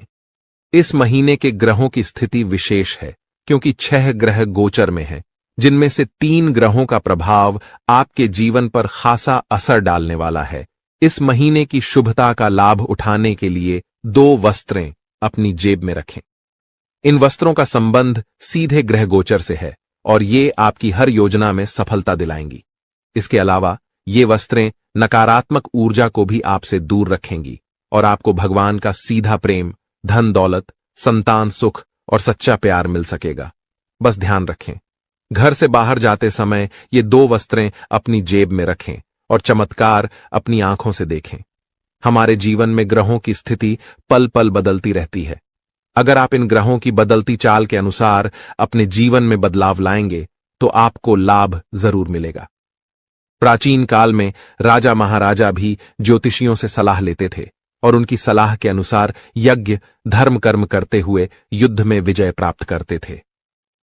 इस महीने के ग्रहों की स्थिति विशेष है क्योंकि 6 ग्रह गोचर में हैं, जिनमें से 3 ग्रहों का प्रभाव आपके जीवन पर खासा असर डालने वाला है। इस महीने की शुभता का लाभ उठाने के लिए 2 वस्त्रें अपनी जेब में रखें। इन वस्त्रों का संबंध सीधे ग्रह गोचर से है और ये आपकी हर योजना में सफलता दिलाएंगी। इसके अलावा ये वस्त्रें नकारात्मक ऊर्जा को भी आपसे दूर रखेंगी और आपको भगवान का सीधा प्रेम, धन दौलत, संतान सुख और सच्चा प्यार मिल सकेगा। बस ध्यान रखें, घर से बाहर जाते समय ये 2 वस्त्रें अपनी जेब में रखें और चमत्कार अपनी आंखों से देखें। हमारे जीवन में ग्रहों की स्थिति पल पल बदलती रहती है। अगर आप इन ग्रहों की बदलती चाल के अनुसार अपने जीवन में बदलाव लाएंगे तो आपको लाभ जरूर मिलेगा। प्राचीन काल में राजा महाराजा भी ज्योतिषियों से सलाह लेते थे और उनकी सलाह के अनुसार यज्ञ धर्म कर्म करते हुए युद्ध में विजय प्राप्त करते थे।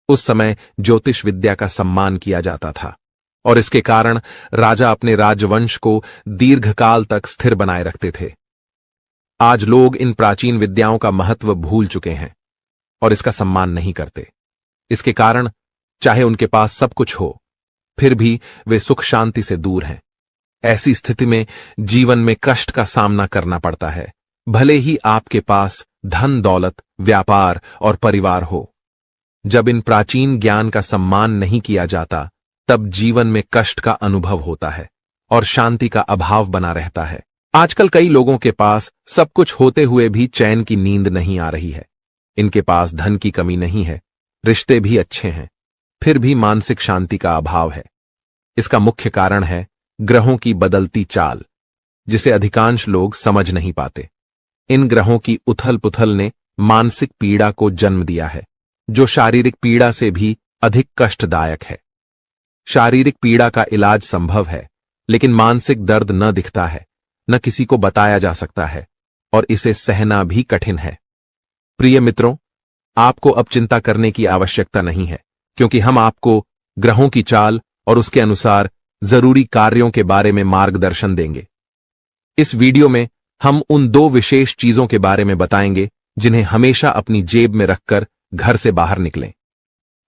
उस समय ज्योतिष विद्या का सम्मान किया जाता था और इसके कारण राजा अपने राजवंश को दीर्घकाल तक स्थिर बनाए रखते थे। आज लोग इन प्राचीन विद्याओं का महत्व भूल चुके हैं और इसका सम्मान नहीं करते। इसके कारण चाहे उनके पास सब कुछ हो फिर भी वे सुख शांति से दूर हैं। ऐसी स्थिति में जीवन में कष्ट का सामना करना पड़ता है, भले ही आपके पास धन दौलत, व्यापार और परिवार हो। जब इन प्राचीन ज्ञान का सम्मान नहीं किया जाता तब जीवन में कष्ट का अनुभव होता है और शांति का अभाव बना रहता है। आजकल कई लोगों के पास सब कुछ होते हुए भी चैन की नींद नहीं आ रही है। इनके पास धन की कमी नहीं है, रिश्ते भी अच्छे हैं, फिर भी मानसिक शांति का अभाव है। इसका मुख्य कारण है ग्रहों की बदलती चाल, जिसे अधिकांश लोग समझ नहीं पाते। इन ग्रहों की उथल पुथल ने मानसिक पीड़ा को जन्म दिया है, जो शारीरिक पीड़ा से भी अधिक कष्टदायक है। शारीरिक पीड़ा का इलाज संभव है, लेकिन मानसिक दर्द न दिखता है, न किसी को बताया जा सकता है और इसे सहना भी कठिन है। प्रिय मित्रों, आपको अब चिंता करने की आवश्यकता नहीं है, क्योंकि हम आपको ग्रहों की चाल और उसके अनुसार जरूरी कार्यों के बारे में मार्गदर्शन देंगे। इस वीडियो में हम उन 2 विशेष चीजों के बारे में बताएंगे जिन्हें हमेशा अपनी जेब में रखकर घर से बाहर निकलें।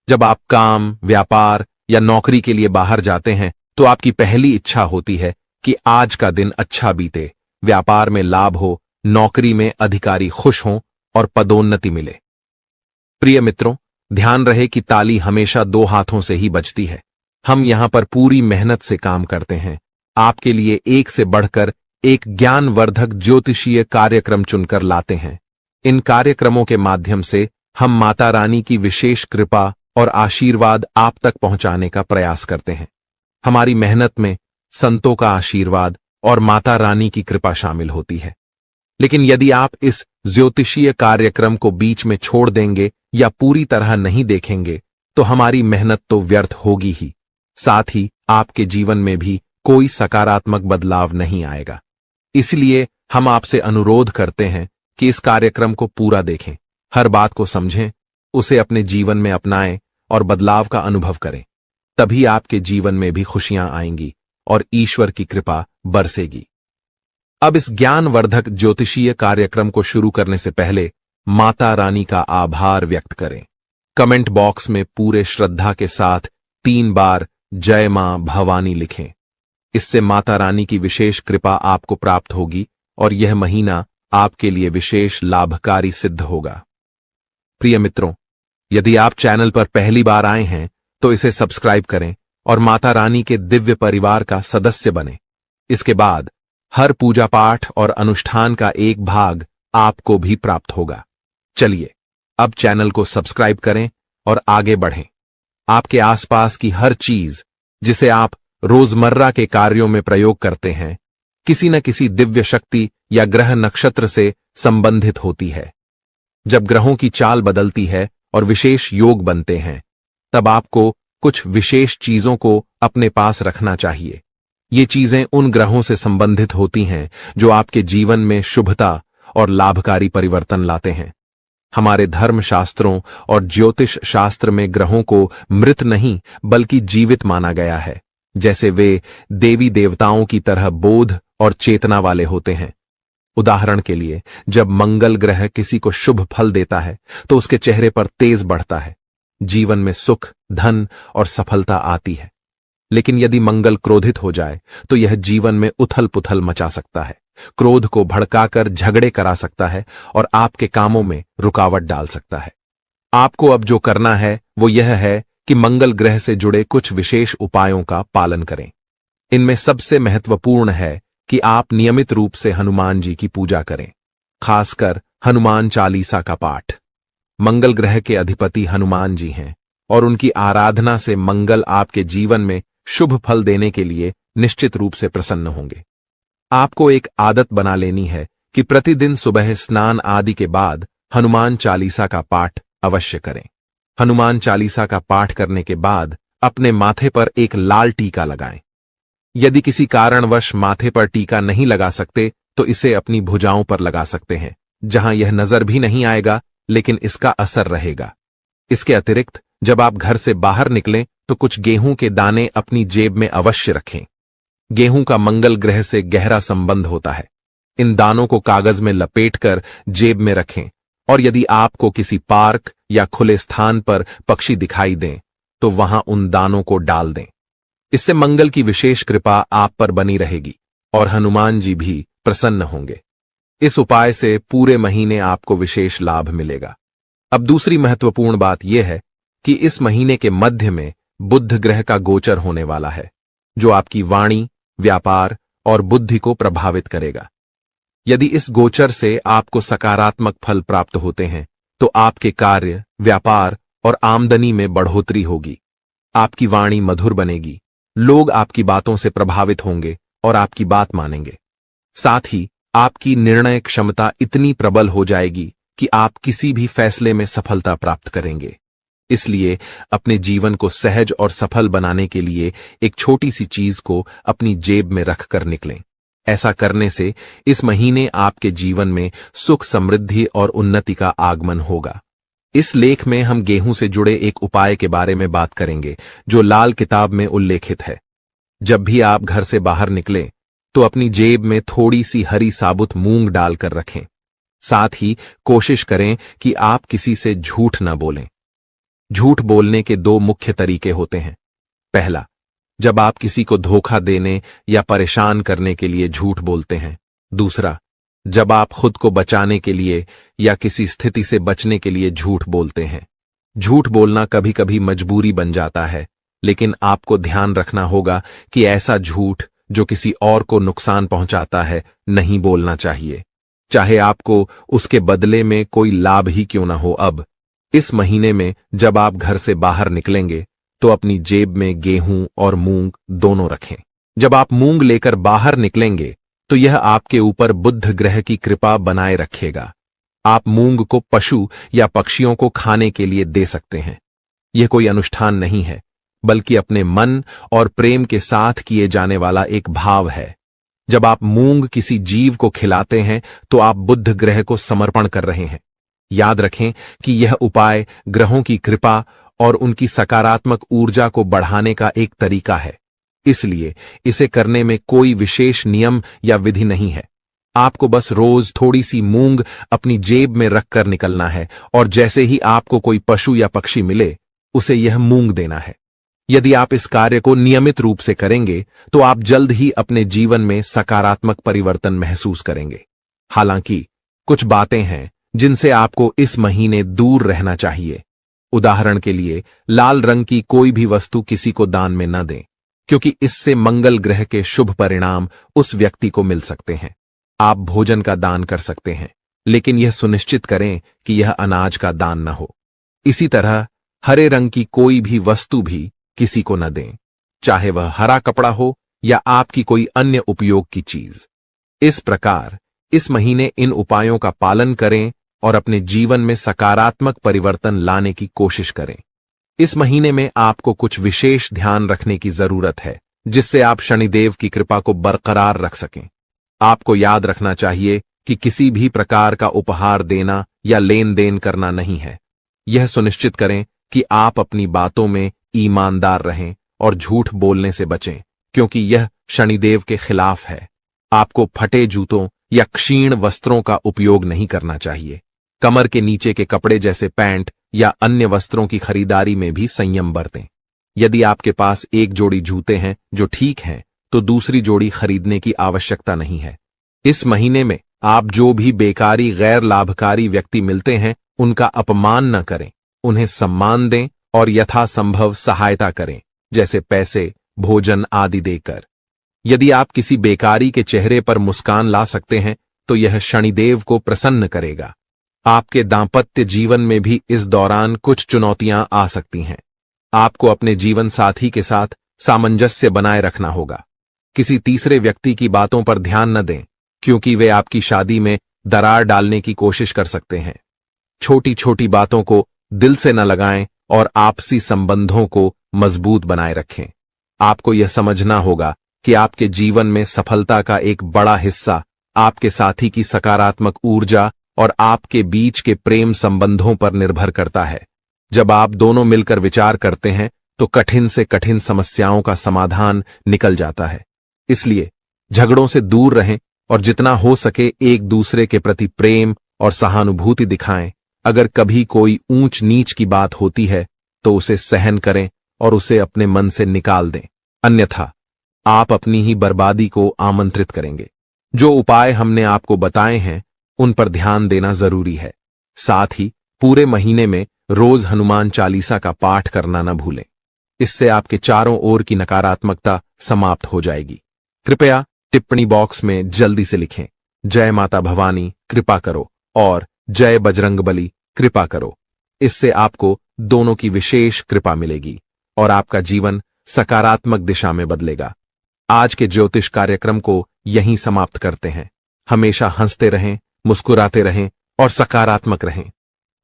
जब आप काम, व्यापार या नौकरी के लिए बाहर जाते हैं तो आपकी पहली इच्छा होती है कि आज का दिन अच्छा बीते, व्यापार में लाभ हो, नौकरी में अधिकारी खुश हों और पदोन्नति मिले। प्रिय मित्रों, ध्यान रहे कि ताली हमेशा 2 हाथों से ही बजती है। हम यहां पर पूरी मेहनत से काम करते हैं, आपके लिए एक से बढ़कर एक ज्ञानवर्धक ज्योतिषीय कार्यक्रम चुनकर लाते हैं। इन कार्यक्रमों के माध्यम से हम माता रानी की विशेष कृपा और आशीर्वाद आप तक पहुंचाने का प्रयास करते हैं। हमारी मेहनत में संतों का आशीर्वाद और माता रानी की कृपा शामिल होती है। लेकिन यदि आप इस ज्योतिषीय कार्यक्रम को बीच में छोड़ देंगे या पूरी तरह नहीं देखेंगे तो हमारी मेहनत तो व्यर्थ होगी ही, साथ ही आपके जीवन में भी कोई सकारात्मक बदलाव नहीं आएगा। इसलिए हम आपसे अनुरोध करते हैं कि इस कार्यक्रम को पूरा देखें, हर बात को समझें, उसे अपने जीवन में अपनाएं और बदलाव का अनुभव करें। तभी आपके जीवन में भी खुशियां आएंगी और ईश्वर की कृपा बरसेगी। अब इस ज्ञानवर्धक ज्योतिषीय कार्यक्रम को शुरू करने से पहले माता रानी का आभार व्यक्त करें। कमेंट बॉक्स में पूरे श्रद्धा के साथ 3 बार जय मां भवानी लिखें। इससे माता रानी की विशेष कृपा आपको प्राप्त होगी और यह महीना आपके लिए विशेष लाभकारी सिद्ध होगा। प्रिय मित्रों, यदि आप चैनल पर पहली बार आए हैं तो इसे सब्सक्राइब करें और माता रानी के दिव्य परिवार का सदस्य बनें। इसके बाद हर पूजा पाठ और अनुष्ठान का एक भाग आपको भी प्राप्त होगा। चलिए अब चैनल को सब्सक्राइब करें और आगे बढ़ें। आपके आसपास की हर चीज जिसे आप रोजमर्रा के कार्यों में प्रयोग करते हैं, किसी न किसी दिव्य शक्ति या ग्रह नक्षत्र से संबंधित होती है। जब ग्रहों की चाल बदलती है और विशेष योग बनते हैं, तब आपको कुछ विशेष चीजों को अपने पास रखना चाहिए। ये चीजें उन ग्रहों से संबंधित होती हैं जो आपके जीवन में शुभता और लाभकारी परिवर्तन लाते हैं। हमारे धर्म शास्त्रों और ज्योतिष शास्त्र में ग्रहों को मृत नहीं बल्कि जीवित माना गया है, जैसे वे देवी देवताओं की तरह बोध और चेतना वाले होते हैं। उदाहरण के लिए, जब मंगल ग्रह किसी को शुभ फल देता है तो उसके चेहरे पर तेज बढ़ता है, जीवन में सुख, धन और सफलता आती है। लेकिन यदि मंगल क्रोधित हो जाए तो यह जीवन में उथल पुथल मचा सकता है, क्रोध को भड़काकर झगड़े करा सकता है और आपके कामों में रुकावट डाल सकता है। आपको अब जो करना है वो यह है कि मंगल ग्रह से जुड़े कुछ विशेष उपायों का पालन करें। इनमें सबसे महत्वपूर्ण है कि आप नियमित रूप से हनुमान जी की पूजा करें, खासकर हनुमान चालीसा का पाठ। मंगल ग्रह के अधिपति हनुमान जी हैं और उनकी आराधना से मंगल आपके जीवन में शुभ फल देने के लिए निश्चित रूप से प्रसन्न होंगे। आपको एक आदत बना लेनी है कि प्रतिदिन सुबह स्नान आदि के बाद हनुमान चालीसा का पाठ अवश्य करें। हनुमान चालीसा का पाठ करने के बाद अपने माथे पर एक लाल टीका लगाएं। यदि किसी कारणवश माथे पर टीका नहीं लगा सकते तो इसे अपनी भुजाओं पर लगा सकते हैं, जहां यह नजर भी नहीं आएगा लेकिन इसका असर रहेगा। इसके अतिरिक्त जब आप घर से बाहर निकलें तो कुछ गेहूं के दाने अपनी जेब में अवश्य रखें। गेहूं का मंगल ग्रह से गहरा संबंध होता है। इन दानों को कागज में लपेटकर जेब में रखें और यदि आपको किसी पार्क या खुले स्थान पर पक्षी दिखाई दें तो वहां उन दानों को डाल दें। इससे मंगल की विशेष कृपा आप पर बनी रहेगी और हनुमान जी भी प्रसन्न होंगे। इस उपाय से पूरे महीने आपको विशेष लाभ मिलेगा। अब दूसरी महत्वपूर्ण बात यह है कि इस महीने के मध्य में बुध ग्रह का गोचर होने वाला है, जो आपकी वाणी, व्यापार और बुद्धि को प्रभावित करेगा। यदि इस गोचर से आपको सकारात्मक फल प्राप्त होते हैं तो आपके कार्य, व्यापार और आमदनी में बढ़ोतरी होगी। आपकी वाणी मधुर बनेगी, लोग आपकी बातों से प्रभावित होंगे और आपकी बात मानेंगे। साथ ही आपकी निर्णय क्षमता इतनी प्रबल हो जाएगी कि आप किसी भी फैसले में सफलता प्राप्त करेंगे। इसलिए अपने जीवन को सहज और सफल बनाने के लिए एक छोटी सी चीज को अपनी जेब में रखकर निकलें। ऐसा करने से इस महीने आपके जीवन में सुख, समृद्धि और उन्नति का आगमन होगा। इस लेख में हम गेहूं से जुड़े एक उपाय के बारे में बात करेंगे जो लाल किताब में उल्लेखित है। जब भी आप घर से बाहर निकलें तो अपनी जेब में थोड़ी सी हरी साबुत मूंग डालकर रखें। साथ ही कोशिश करें कि आप किसी से झूठ न बोलें। झूठ बोलने के 2 मुख्य तरीके होते हैं। पहला, जब आप किसी को धोखा देने या परेशान करने के लिए झूठ बोलते हैं। दूसरा, जब आप खुद को बचाने के लिए या किसी स्थिति से बचने के लिए झूठ बोलते हैं। झूठ बोलना कभी कभी मजबूरी बन जाता है, लेकिन आपको ध्यान रखना होगा कि ऐसा झूठ जो किसी और को नुकसान पहुंचाता है नहीं बोलना चाहिए, चाहे आपको उसके बदले में कोई लाभ ही क्यों ना हो। अब इस महीने में जब आप घर से बाहर निकलेंगे तो अपनी जेब में गेहूं और मूंग दोनों रखें। जब आप मूंग लेकर बाहर निकलेंगे तो यह आपके ऊपर बुध ग्रह की कृपा बनाए रखेगा। आप मूंग को पशु या पक्षियों को खाने के लिए दे सकते हैं। यह कोई अनुष्ठान नहीं है, बल्कि अपने मन और प्रेम के साथ किए जाने वाला एक भाव है। जब आप मूंग किसी जीव को खिलाते हैं तो आप बुध ग्रह को समर्पण कर रहे हैं। याद रखें कि यह उपाय ग्रहों की कृपा और उनकी सकारात्मक ऊर्जा को बढ़ाने का एक तरीका है, इसलिए इसे करने में कोई विशेष नियम या विधि नहीं है। आपको बस रोज थोड़ी सी मूंग अपनी जेब में रखकर निकलना है और जैसे ही आपको कोई पशु या पक्षी मिले उसे यह मूंग देना है। यदि आप इस कार्य को नियमित रूप से करेंगे तो आप जल्द ही अपने जीवन में सकारात्मक परिवर्तन महसूस करेंगे। हालांकि कुछ बातें हैं जिनसे आपको इस महीने दूर रहना चाहिए। उदाहरण के लिए, लाल रंग की कोई भी वस्तु किसी को दान में न दें, क्योंकि इससे मंगल ग्रह के शुभ परिणाम उस व्यक्ति को मिल सकते हैं। आप भोजन का दान कर सकते हैं, लेकिन यह सुनिश्चित करें कि यह अनाज का दान न हो। इसी तरह हरे रंग की कोई भी वस्तु भी किसी को न दें, चाहे वह हरा कपड़ा हो या आपकी कोई अन्य उपयोग की चीज। इस प्रकार इस महीने इन उपायों का पालन करें और अपने जीवन में सकारात्मक परिवर्तन लाने की कोशिश करें। इस महीने में आपको कुछ विशेष ध्यान रखने की जरूरत है, जिससे आप शनिदेव की कृपा को बरकरार रख सकें। आपको याद रखना चाहिए कि किसी भी प्रकार का उपहार देना या लेन देन करना नहीं है। यह सुनिश्चित करें कि आप अपनी बातों में ईमानदार रहें और झूठ बोलने से बचें, क्योंकि यह शनिदेव के खिलाफ है। आपको फटे जूतों या क्षीण वस्त्रों का उपयोग नहीं करना चाहिए। कमर के नीचे के कपड़े जैसे पैंट या अन्य वस्त्रों की खरीदारी में भी संयम बरतें। यदि आपके पास एक जोड़ी जूते हैं जो ठीक हैं, तो दूसरी जोड़ी खरीदने की आवश्यकता नहीं है। इस महीने में आप जो भी बेकारी गैर लाभकारी व्यक्ति मिलते हैं उनका अपमान न करें, उन्हें सम्मान दें और यथासंभव सहायता करें, जैसे पैसे, भोजन आदि देकर। यदि आप किसी बेकारी के चेहरे पर मुस्कान ला सकते हैं तो यह शनिदेव को प्रसन्न करेगा। आपके दांपत्य जीवन में भी इस दौरान कुछ चुनौतियां आ सकती हैं। आपको अपने जीवन साथी के साथ सामंजस्य बनाए रखना होगा। किसी तीसरे व्यक्ति की बातों पर ध्यान न दें, क्योंकि वे आपकी शादी में दरार डालने की कोशिश कर सकते हैं। छोटी छोटी बातों को दिल से न लगाएं और आपसी संबंधों को मजबूत बनाए रखें। आपको यह समझना होगा कि आपके जीवन में सफलता का एक बड़ा हिस्सा आपके साथी की सकारात्मक ऊर्जा और आपके बीच के प्रेम संबंधों पर निर्भर करता है। जब आप दोनों मिलकर विचार करते हैं तो कठिन से कठिन समस्याओं का समाधान निकल जाता है। इसलिए झगड़ों से दूर रहें और जितना हो सके एक दूसरे के प्रति प्रेम और सहानुभूति दिखाएं। अगर कभी कोई ऊंच नीच की बात होती है तो उसे सहन करें और उसे अपने मन से निकाल दें, अन्यथा आप अपनी ही बर्बादी को आमंत्रित करेंगे। जो उपाय हमने आपको बताए हैं उन पर ध्यान देना जरूरी है। साथ ही पूरे महीने में रोज हनुमान चालीसा का पाठ करना न भूलें। इससे आपके चारों ओर की नकारात्मकता समाप्त हो जाएगी। कृपया टिप्पणी बॉक्स में जल्दी से लिखें, जय माता भवानी कृपा करो और जय बजरंगबली कृपा करो। इससे आपको दोनों की विशेष कृपा मिलेगी और आपका जीवन सकारात्मक दिशा में बदलेगा। आज के ज्योतिष कार्यक्रम को यहीं समाप्त करते हैं। हमेशा हंसते रहें, मुस्कुराते रहें और सकारात्मक रहें।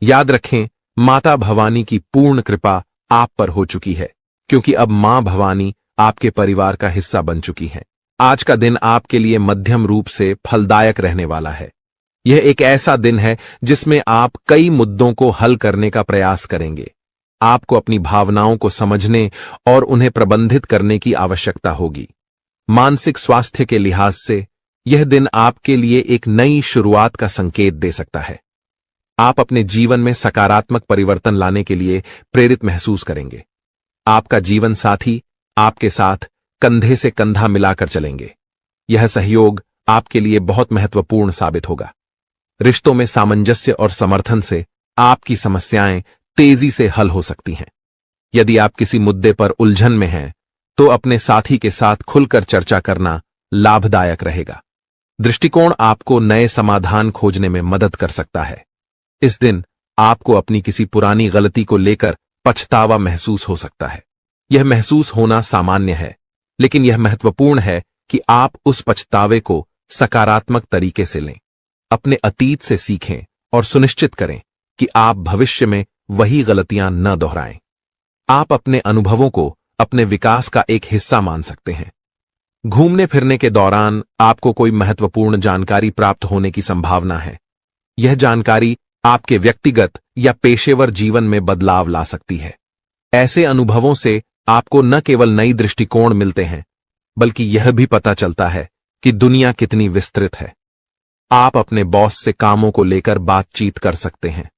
याद रखें, माता भवानी की पूर्ण कृपा आप पर हो चुकी है, क्योंकि अब मां भवानी आपके परिवार का हिस्सा बन चुकी हैं। आज का दिन आपके लिए मध्यम रूप से फलदायक रहने वाला है। यह एक ऐसा दिन है जिसमें आप कई मुद्दों को हल करने का प्रयास करेंगे। आपको अपनी भावनाओं को समझने और उन्हें प्रबंधित करने की आवश्यकता होगी। मानसिक स्वास्थ्य के लिहाज से यह दिन आपके लिए एक नई शुरुआत का संकेत दे सकता है। आप अपने जीवन में सकारात्मक परिवर्तन लाने के लिए प्रेरित महसूस करेंगे। आपका जीवन साथी आपके साथ कंधे से कंधा मिलाकर चलेंगे। यह सहयोग आपके लिए बहुत महत्वपूर्ण साबित होगा। रिश्तों में सामंजस्य और समर्थन से आपकी समस्याएं तेजी से हल हो सकती हैं। यदि आप किसी मुद्दे पर उलझन में हैं तो अपने साथी के साथ खुलकर चर्चा करना लाभदायक रहेगा। दृष्टिकोण आपको नए समाधान खोजने में मदद कर सकता है। इस दिन आपको अपनी किसी पुरानी गलती को लेकर पछतावा महसूस हो सकता है। यह महसूस होना सामान्य है, लेकिन यह महत्वपूर्ण है कि आप उस पछतावे को सकारात्मक तरीके से लें। अपने अतीत से सीखें और सुनिश्चित करें कि आप भविष्य में वही गलतियां न दोहराएं। आप अपने अनुभवों को अपने विकास का एक हिस्सा मान सकते हैं। घूमने फिरने के दौरान आपको कोई महत्वपूर्ण जानकारी प्राप्त होने की संभावना है। यह जानकारी आपके व्यक्तिगत या पेशेवर जीवन में बदलाव ला सकती है। ऐसे अनुभवों से आपको न केवल नई दृष्टिकोण मिलते हैं, बल्कि यह भी पता चलता है कि दुनिया कितनी विस्तृत है। आप अपने बॉस से कामों को लेकर बातचीत कर सकते हैं।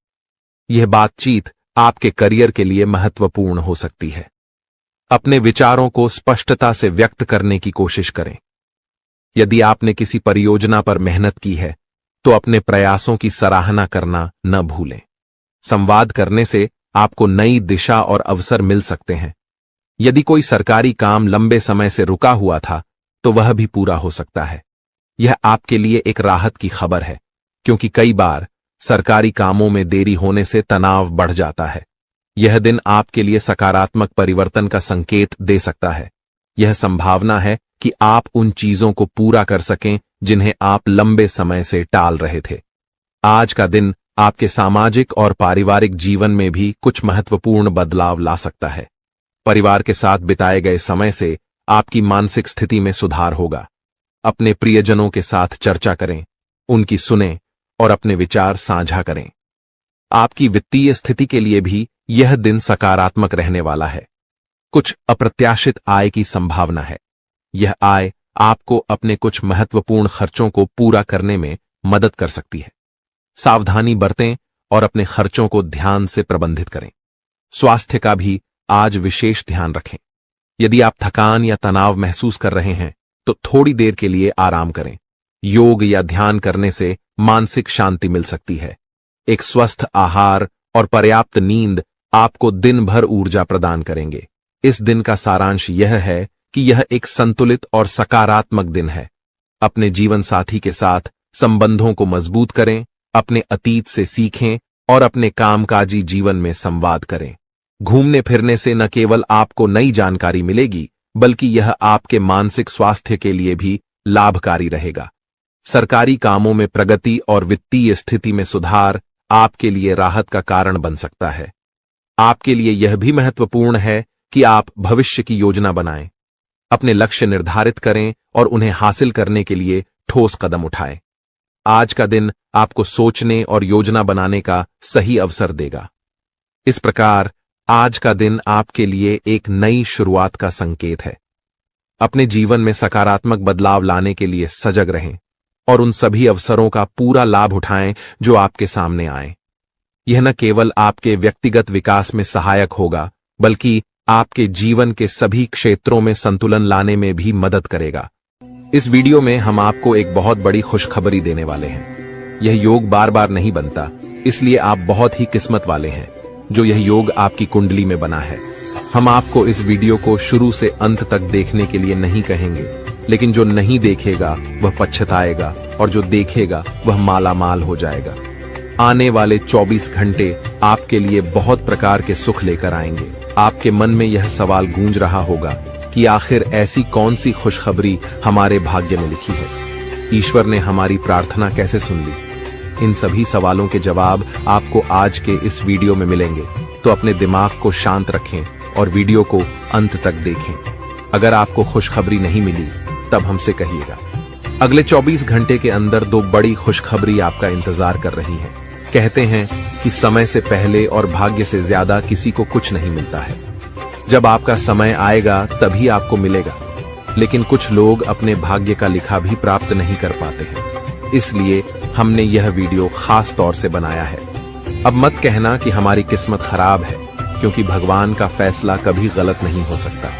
यह बातचीत आपके करियर के लिए महत्वपूर्ण हो सकती है। अपने विचारों को स्पष्टता से व्यक्त करने की कोशिश करें। यदि आपने किसी परियोजना पर मेहनत की है, तो अपने प्रयासों की सराहना करना न भूलें। संवाद करने से आपको नई दिशा और अवसर मिल सकते हैं। यदि कोई सरकारी काम लंबे समय से रुका हुआ था, तो वह भी पूरा हो सकता है। यह आपके लिए एक राहत की खबर है, क्योंकि कई बार सरकारी कामों में देरी होने से तनाव बढ़ जाता है। यह दिन आपके लिए सकारात्मक परिवर्तन का संकेत दे सकता है। यह संभावना है कि आप उन चीजों को पूरा कर सकें जिन्हें आप लंबे समय से टाल रहे थे। आज का दिन आपके सामाजिक और पारिवारिक जीवन में भी कुछ महत्वपूर्ण बदलाव ला सकता है। परिवार के साथ बिताए गए समय से आपकी मानसिक स्थिति में सुधार होगा। अपने प्रियजनों के साथ चर्चा करें, उनकी सुनें और अपने विचार साझा करें। आपकी वित्तीय स्थिति के लिए भी यह दिन सकारात्मक रहने वाला है। कुछ अप्रत्याशित आय की संभावना है। यह आय आपको अपने कुछ महत्वपूर्ण खर्चों को पूरा करने में मदद कर सकती है। सावधानी बरतें और अपने खर्चों को ध्यान से प्रबंधित करें। स्वास्थ्य का भी आज विशेष ध्यान रखें। यदि आप थकान या तनाव महसूस कर रहे हैं, तो थोड़ी देर के लिए आराम करें। योग या ध्यान करने से मानसिक शांति मिल सकती है। एक स्वस्थ आहार और पर्याप्त नींद आपको दिन भर ऊर्जा प्रदान करेंगे। इस दिन का सारांश यह है कि यह एक संतुलित और सकारात्मक दिन है। अपने जीवन साथी के साथ संबंधों को मजबूत करें, अपने अतीत से सीखें और अपने कामकाजी जीवन में संवाद करें। घूमने फिरने से न केवल आपको नई जानकारी मिलेगी, बल्कि यह आपके मानसिक स्वास्थ्य के लिए भी लाभकारी रहेगा। सरकारी कामों में प्रगति और वित्तीय स्थिति में सुधार आपके लिए राहत का कारण बन सकता है। आपके लिए यह भी महत्वपूर्ण है कि आप भविष्य की योजना बनाएं, अपने लक्ष्य निर्धारित करें और उन्हें हासिल करने के लिए ठोस कदम उठाएं। आज का दिन आपको सोचने और योजना बनाने का सही अवसर देगा। इस प्रकार आज का दिन आपके लिए एक नई शुरुआत का संकेत है। अपने जीवन में सकारात्मक बदलाव लाने के लिए सजग रहें और उन सभी अवसरों का पूरा लाभ उठाएं जो आपके सामने आए। यह न केवल आपके व्यक्तिगत विकास में सहायक होगा, बल्कि आपके जीवन के सभी क्षेत्रों में संतुलन लाने में भी मदद करेगा। इस वीडियो में हम आपको एक बहुत बड़ी खुशखबरी देने वाले हैं। यह योग बार बार नहीं बनता, इसलिए आप बहुत ही किस्मत वाले हैं जो यह योग आपकी कुंडली में बना है। हम आपको इस वीडियो को शुरू से अंत तक देखने के लिए नहीं कहेंगे, लेकिन जो नहीं देखेगा वह पछताएगा और जो देखेगा वह मालामाल हो जाएगा। आने वाले 24 घंटे आपके लिए बहुत प्रकार के सुख लेकर आएंगे। आपके मन में यह सवाल गूंज रहा होगा कि आखिर ऐसी कौन सी खुशखबरी हमारे भाग्य में लिखी है? ईश्वर ने हमारी प्रार्थना कैसे सुन ली? इन सभी सवालों के जवाब आपको आज के इस वीडियो में मिलेंगे, तो अपने दिमाग को शांत रखें और वीडियो को अंत तक देखें। अगर आपको खुशखबरी नहीं मिली, तब हमसे कहिएगा। अगले 24 घंटे के अंदर 2 बड़ी खुशखबरी आपका इंतजार कर रही हैं। कहते हैं कि समय से पहले और भाग्य से ज्यादा किसी को कुछ नहीं मिलता है। जब आपका समय आएगा तभी आपको मिलेगा, लेकिन कुछ लोग अपने भाग्य का लिखा भी प्राप्त नहीं कर पाते हैं। इसलिए हमने यह वीडियो खास तौर से बनाया है। अब मत कहना कि हमारी किस्मत खराब है, क्योंकि भगवान का फैसला कभी गलत नहीं हो सकता।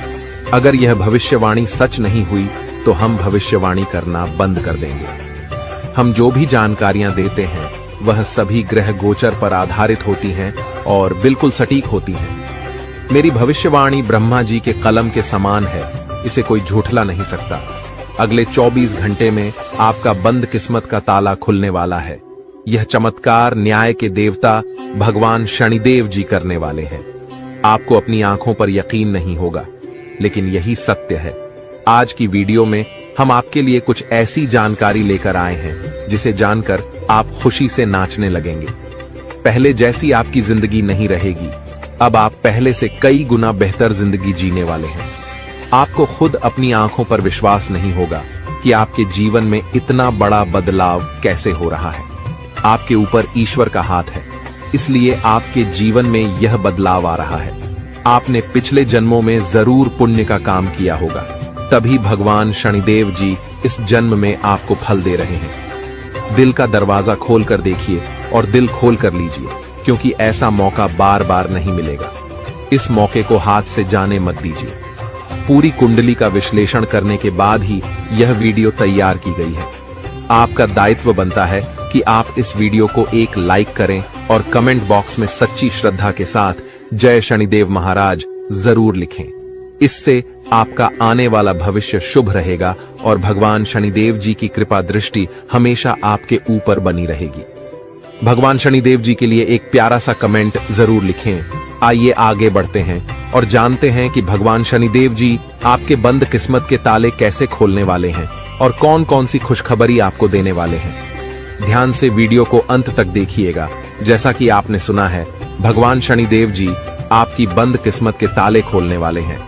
अगर यह भविष्यवाणी सच नहीं हुई, तो हम भविष्यवाणी करना बंद कर देंगे। हम जो भी जानकारियां देते हैं वह सभी ग्रह गोचर पर आधारित होती हैं और बिल्कुल सटीक होती हैं। मेरी भविष्यवाणी ब्रह्मा जी के कलम के समान है, इसे कोई झूठला नहीं सकता। अगले 24 घंटे में आपका बंद किस्मत का ताला खुलने वाला है। यह चमत्कार न्याय के देवता भगवान शनिदेव जी करने वाले हैं। आपको अपनी आंखों पर यकीन नहीं होगा, लेकिन यही सत्य है। आज की वीडियो में हम आपके लिए कुछ ऐसी जानकारी लेकर आए हैं जिसे जानकर आप खुशी से नाचने लगेंगे। पहले जैसी आपकी जिंदगी नहीं रहेगी, अब आप पहले से कई गुना बेहतर जिंदगी जीने वाले हैं। आपको खुद अपनी आंखों पर विश्वास नहीं होगा कि आपके जीवन में इतना बड़ा बदलाव कैसे हो रहा है। आपके ऊपर ईश्वर का हाथ है, इसलिए आपके जीवन में यह बदलाव आ रहा है। आपने पिछले जन्मों में जरूर पुण्य का काम किया होगा, तभी भगवान शनिदेव जी इस जन्म में आपको फल दे रहे हैं। दिल का दरवाजा खोल कर देखिए और दिल खोल कर लीजिए, क्योंकि ऐसा मौका बार बार नहीं मिलेगा। इस मौके को हाथ से जाने मत दीजिए। पूरी कुंडली का विश्लेषण करने के बाद ही यह वीडियो तैयार की गई है। आपका दायित्व बनता है कि आप इस वीडियो को एक लाइक करें और कमेंट बॉक्स में सच्ची श्रद्धा के साथ जय शनिदेव महाराज जरूर लिखें। इससे आपका आने वाला भविष्य शुभ रहेगा और भगवान शनिदेव जी की कृपा दृष्टि हमेशा आपके ऊपर बनी रहेगी। भगवान शनिदेव जी के लिए एक प्यारा सा कमेंट जरूर लिखें। आइए आगे बढ़ते हैं और जानते हैं कि भगवान शनिदेव जी आपके बंद किस्मत के ताले कैसे खोलने वाले हैं और कौन कौन सी खुशखबरी आपको देने वाले हैं। ध्यान से वीडियो को अंत तक देखिएगा। जैसा कि आपने सुना है, भगवान शनिदेव जी आपकी बंद किस्मत के ताले खोलने वाले हैं।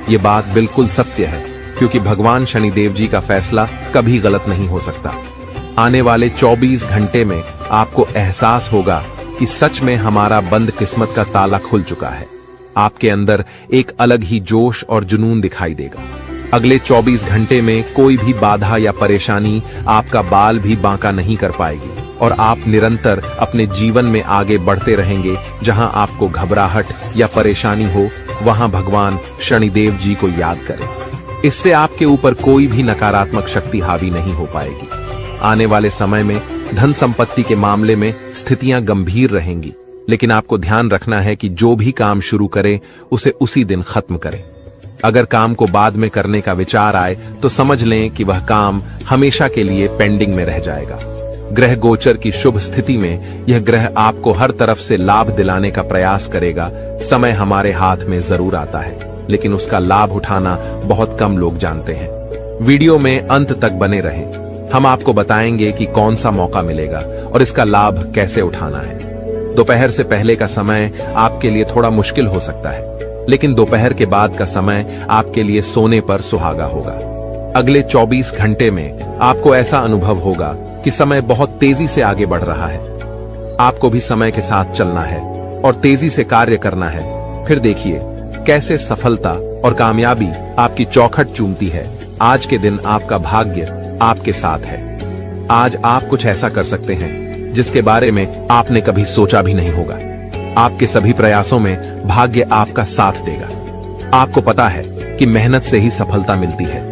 ये बात बिल्कुल सत्य है, क्योंकि भगवान शनिदेव जी का फैसला कभी गलत नहीं हो सकता। आने वाले 24 घंटे में आपको एहसास होगा कि सच में हमारा बंद किस्मत का ताला खुल चुका है। आपके अंदर एक अलग ही जोश और जुनून दिखाई देगा। अगले 24 घंटे में कोई भी बाधा या परेशानी आपका बाल भी बांका नहीं कर पाएगी और आप निरंतर अपने जीवन में आगे बढ़ते रहेंगे। जहां आपको घबराहट या परेशानी हो, वहां भगवान शनिदेव जी को याद करें। इससे आपके ऊपर कोई भी नकारात्मक शक्ति हावी नहीं हो पाएगी। आने वाले समय में धन संपत्ति के मामले में स्थितियां गंभीर रहेंगी, लेकिन आपको ध्यान रखना है कि जो भी काम शुरू करें उसे उसी दिन खत्म करें। अगर काम को बाद में करने का विचार आए तो समझ लें कि वह काम हमेशा के लिए पेंडिंग में रह जाएगा। ग्रह गोचर की शुभ स्थिति में यह ग्रह आपको हर तरफ से लाभ दिलाने का प्रयास करेगा। समय हमारे हाथ में जरूर आता है, लेकिन उसका लाभ उठाना बहुत कम लोग जानते हैं। वीडियो में अंत तक बने रहें। हम आपको बताएंगे कि कौन सा मौका मिलेगा और इसका लाभ कैसे उठाना है। दोपहर से पहले का समय आपके लिए थोड़ा मुश्किल हो सकता है, लेकिन दोपहर के बाद का समय आपके लिए सोने पर सुहागा होगा। अगले 24 घंटे में आपको ऐसा अनुभव होगा कि समय बहुत तेजी से आगे बढ़ रहा है। आपको भी समय के साथ चलना है और तेजी से कार्य करना है। फिर देखिए कैसे सफलता और कामयाबी आपकी चौखट चूमती है। आज के दिन आपका भाग्य आपके साथ है। आज आप कुछ ऐसा कर सकते हैं जिसके बारे में आपने कभी सोचा भी नहीं होगा। आपके सभी प्रयासों में भाग्य आपका साथ देगा। आपको पता है कि मेहनत से ही सफलता मिलती है।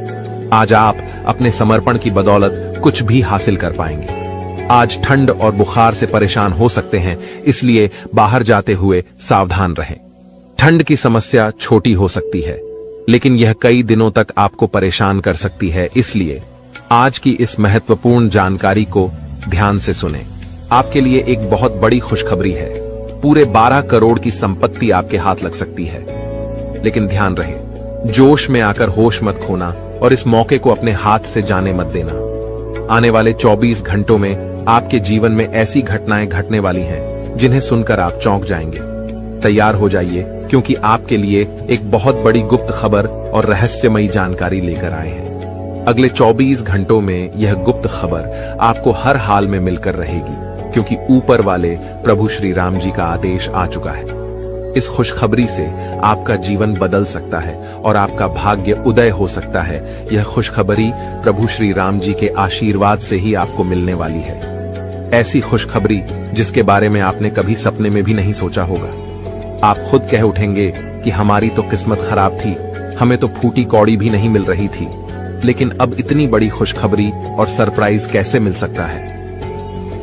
आज आप अपने समर्पण की बदौलत कुछ भी हासिल कर पाएंगे। आज ठंड और बुखार से परेशान हो सकते हैं, इसलिए बाहर जाते हुए सावधान रहें। ठंड की समस्या छोटी हो सकती है, लेकिन यह कई दिनों तक आपको परेशान कर सकती है। इसलिए आज की इस महत्वपूर्ण जानकारी को ध्यान से सुनें। आपके लिए एक बहुत बड़ी खुशखबरी है। पूरे 12 करोड़ की संपत्ति आपके हाथ लग सकती है, लेकिन ध्यान रहे, जोश में आकर होश मत खोना और इस मौके को अपने हाथ से जाने मत देना। आने वाले 24 घंटों में आपके जीवन में ऐसी घटनाएं घटने वाली हैं जिन्हें सुनकर आप चौंक जाएंगे। तैयार हो जाइए, क्योंकि आपके लिए एक बहुत बड़ी गुप्त खबर और रहस्यमयी जानकारी लेकर आए हैं। अगले 24 घंटों में यह गुप्त खबर आपको हर हाल में मिलकर रहेगी, क्योंकि ऊपर वाले प्रभु श्री राम जी का आदेश आ चुका है। इस खुशखबरी से आपका जीवन बदल सकता है और आपका भाग्य उदय हो सकता है। यह खुशखबरी प्रभु श्री राम जी के आशीर्वाद से ही आपको मिलने वाली है। ऐसी खुशखबरी जिसके बारे में आपने कभी सपने में भी नहीं सोचा होगा। आप खुद कह उठेंगे कि हमारी तो किस्मत खराब थी, हमें तो फूटी कौड़ी भी नहीं मिल रही थी, लेकिन अब इतनी बड़ी खुशखबरी और सरप्राइज कैसे मिल सकता है।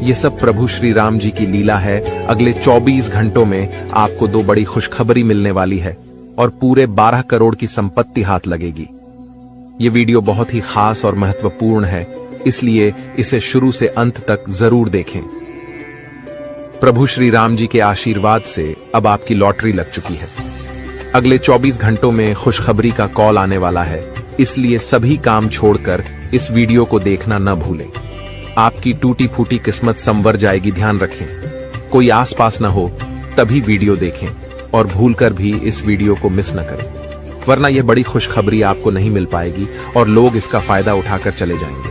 ये सब प्रभु श्री राम जी की लीला है। अगले 24 घंटों में आपको 2 बड़ी खुशखबरी मिलने वाली है और पूरे 12 करोड़ की संपत्ति हाथ लगेगी। ये वीडियो बहुत ही खास और महत्वपूर्ण है, इसलिए इसे शुरू से अंत तक जरूर देखें। प्रभु श्री राम जी के आशीर्वाद से अब आपकी लॉटरी लग चुकी है। अगले 24 घंटों में खुशखबरी का कॉल आने वाला है। इसलिए सभी काम छोड़कर इस वीडियो को देखना न भूलें। आपकी टूटी फूटी किस्मत संवर जाएगी, ध्यान रखें। कोई आसपास न हो तभी वीडियो देखें और भूलकर भी इस वीडियो को मिस न करें, वरना यह बड़ी खुशखबरी आपको नहीं मिल पाएगी और लोग इसका फायदा उठाकर चले जाएंगे।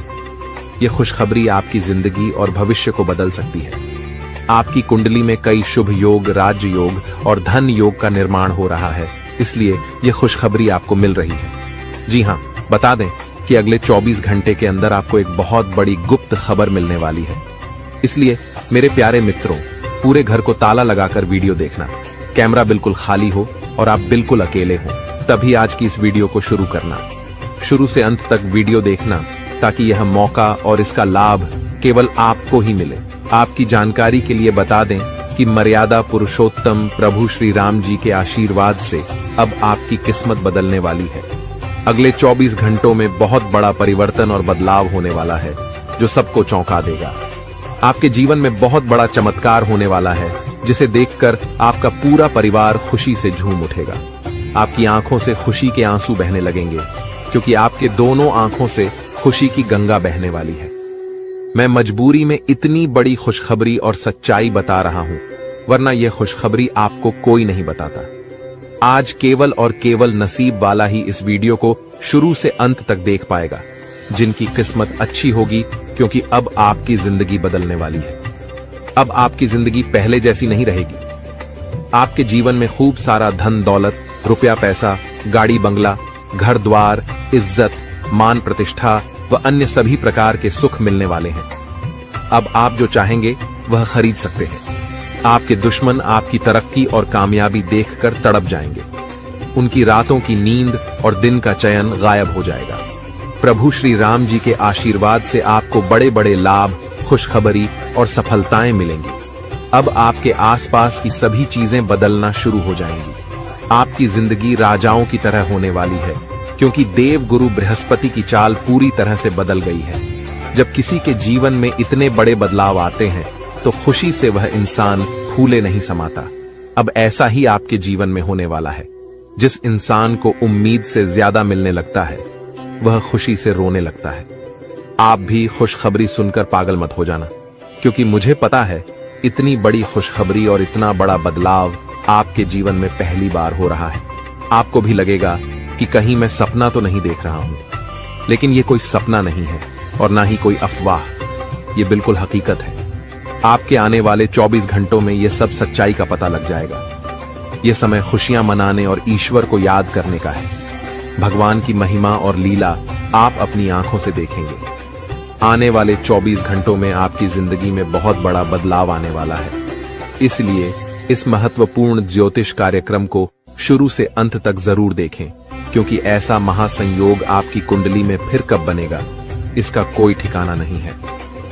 यह खुशखबरी आपकी जिंदगी और भविष्य को बदल सकती है। आपकी कुंडली में कई शुभ योग, राज योग और धन योग का निर्माण हो रहा है, इसलिए यह खुशखबरी आपको मिल रही है। जी हां, बता दें कि अगले 24 घंटे के अंदर आपको एक बहुत बड़ी गुप्त खबर मिलने वाली है। इसलिए मेरे प्यारे मित्रों, पूरे घर को ताला लगाकर वीडियो देखना। कैमरा बिल्कुल खाली हो और आप बिल्कुल अकेले हो, तभी आज की इस वीडियो को शुरू करना। शुरू से अंत तक वीडियो देखना ताकि यह मौका और इसका लाभ केवल आपको ही मिले। आपकी जानकारी के लिए बता दें कि मर्यादा पुरुषोत्तम प्रभु श्री राम जी के आशीर्वाद से अब आपकी किस्मत बदलने वाली है। अगले 24 घंटों में बहुत बड़ा परिवर्तन और बदलाव होने वाला है जो सबको चौंका देगा। आपके जीवन में बहुत बड़ा चमत्कार होने वाला है जिसे देखकर आपका पूरा परिवार खुशी से झूम उठेगा। आपकी आंखों से खुशी के आंसू बहने लगेंगे क्योंकि आपके दोनों आंखों से खुशी की गंगा बहने वाली है। मैं मजबूरी में इतनी बड़ी खुशखबरी और सच्चाई बता रहा हूं, वरना यह खुशखबरी आपको कोई नहीं बताता। आज केवल और केवल नसीब वाला ही इस वीडियो को शुरू से अंत तक देख पाएगा, जिनकी किस्मत अच्छी होगी, क्योंकि अब आपकी जिंदगी बदलने वाली है। अब आपकी जिंदगी पहले जैसी नहीं रहेगी। आपके जीवन में खूब सारा धन दौलत, रुपया पैसा, गाड़ी बंगला, घर द्वार, इज्जत, मान प्रतिष्ठा व अन्य सभी प्रकार के सुख मिलने वाले हैं। अब आप जो चाहेंगे वह खरीद सकते हैं। आपके दुश्मन आपकी तरक्की और कामयाबी देखकर तड़प जाएंगे। उनकी रातों की नींद और दिन का चयन गायब हो जाएगा। प्रभु श्री राम जी के आशीर्वाद से आपको बड़े बड़े लाभ, खुशखबरी और सफलताएं मिलेंगी। अब आपके आसपास की सभी चीजें बदलना शुरू हो जाएंगी। आपकी जिंदगी राजाओं की तरह होने वाली है, क्योंकि देव गुरु बृहस्पति की चाल पूरी तरह से बदल गई है। जब किसी के जीवन में इतने बड़े बदलाव आते हैं तो खुशी से वह इंसान फूले नहीं समाता। अब ऐसा ही आपके जीवन में होने वाला है। जिस इंसान को उम्मीद से ज्यादा मिलने लगता है वह खुशी से रोने लगता है। आप भी खुशखबरी सुनकर पागल मत हो जाना, क्योंकि मुझे पता है इतनी बड़ी खुशखबरी और इतना बड़ा बदलाव आपके जीवन में पहली बार हो रहा है। आपको भी लगेगा कि कहीं मैं सपना तो नहीं देख रहा हूं, लेकिन यह कोई सपना नहीं है और ना ही कोई अफवाह, यह बिल्कुल हकीकत है। आपके आने वाले 24 घंटों में यह सब सच्चाई का पता लग जाएगा। यह समय खुशियां मनाने और ईश्वर को याद करने का है। भगवान की महिमा और लीला आप अपनी आंखों से देखेंगे। आने वाले 24 घंटों में आपकी जिंदगी में बहुत बड़ा बदलाव आने वाला है। इसलिए इस महत्वपूर्ण ज्योतिष कार्यक्रम को शुरू से अंत तक जरूर देखें, क्योंकि ऐसा महासंयोग आपकी कुंडली में फिर कब बनेगा इसका कोई ठिकाना नहीं है।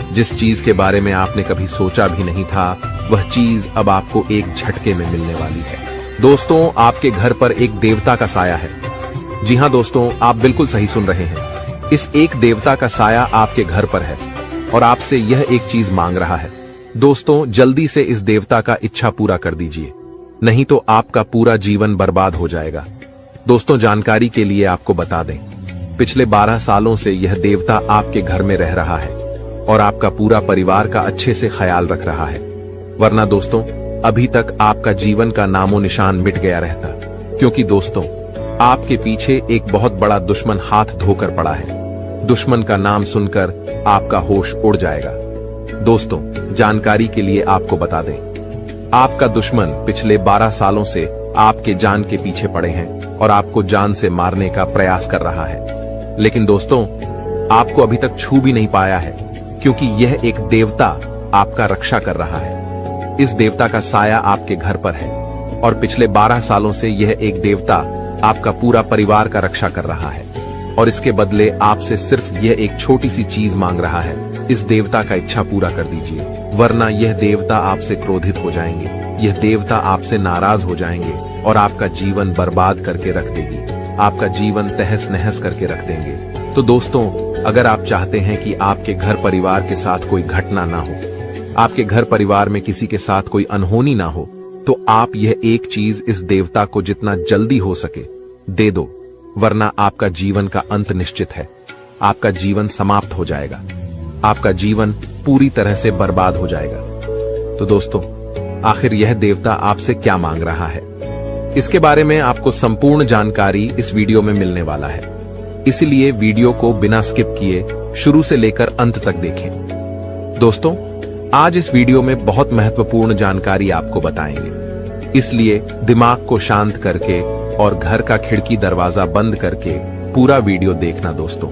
जिस चीज के बारे में आपने कभी सोचा भी नहीं था, वह चीज अब आपको एक झटके में मिलने वाली है। दोस्तों, आपके घर पर एक देवता का साया है। जी हां दोस्तों, आप बिल्कुल सही सुन रहे हैं। इस एक देवता का साया आपके घर पर है और आपसे यह एक चीज मांग रहा है। दोस्तों, जल्दी से इस देवता का इच्छा पूरा कर दीजिए, नहीं तो आपका पूरा जीवन बर्बाद हो जाएगा। दोस्तों, जानकारी के लिए आपको बता दें, पिछले 12 सालों से यह देवता आपके घर में रह रहा है और आपका पूरा परिवार का अच्छे से ख्याल रख रहा है। वरना दोस्तों, अभी तक आपका जीवन का नामो निशान मिट गया रहता, क्योंकि दोस्तों, आपके पीछे एक बहुत बड़ा दुश्मन हाथ धोकर पड़ा है। दुश्मन का नाम सुनकर आपका होश उड़ जाएगा। दोस्तों, जानकारी के लिए आपको बता दें, आपका दुश्मन पिछले 12 सालों से आपके जान के पीछे पड़े हैं और आपको जान से मारने का प्रयास कर रहा है। लेकिन दोस्तों, आपको अभी तक छू भी नहीं पाया है, क्योंकि यह एक देवता आपका रक्षा कर रहा है। इस देवता का साया आपके घर पर है और पिछले 12 सालों से यह एक देवता आपका पूरा परिवार का रक्षा कर रहा है और इसके बदले आपसे सिर्फ यह एक छोटी सी चीज मांग रहा है। इस देवता का इच्छा पूरा कर दीजिए, वरना यह देवता आपसे क्रोधित हो जाएंगे। यह देवता आपसे नाराज हो जाएंगे और आपका जीवन बर्बाद करके रख देगी। आपका जीवन तहस नहस करके रख देंगे। तो दोस्तों, अगर आप चाहते हैं कि आपके घर परिवार के साथ कोई घटना ना हो, आपके घर परिवार में किसी के साथ कोई अनहोनी ना हो, तो आप यह एक चीज इस देवता को जितना जल्दी हो सके दे दो। वरना आपका जीवन का अंत निश्चित है। आपका जीवन समाप्त हो जाएगा। आपका जीवन पूरी तरह से बर्बाद हो जाएगा। तो दोस्तों, आखिर यह देवता आपसे क्या मांग रहा है? इसके बारे में आपको संपूर्ण जानकारी इस वीडियो में मिलने वाला है। इसलिए वीडियो को बिना स्किप किए शुरू से लेकर अंत तक देखें। दोस्तों, आज इस वीडियो में बहुत महत्वपूर्ण जानकारी आपको बताएंगे, इसलिए दिमाग को शांत करके और घर का खिड़की दरवाजा बंद करके पूरा वीडियो देखना। दोस्तों,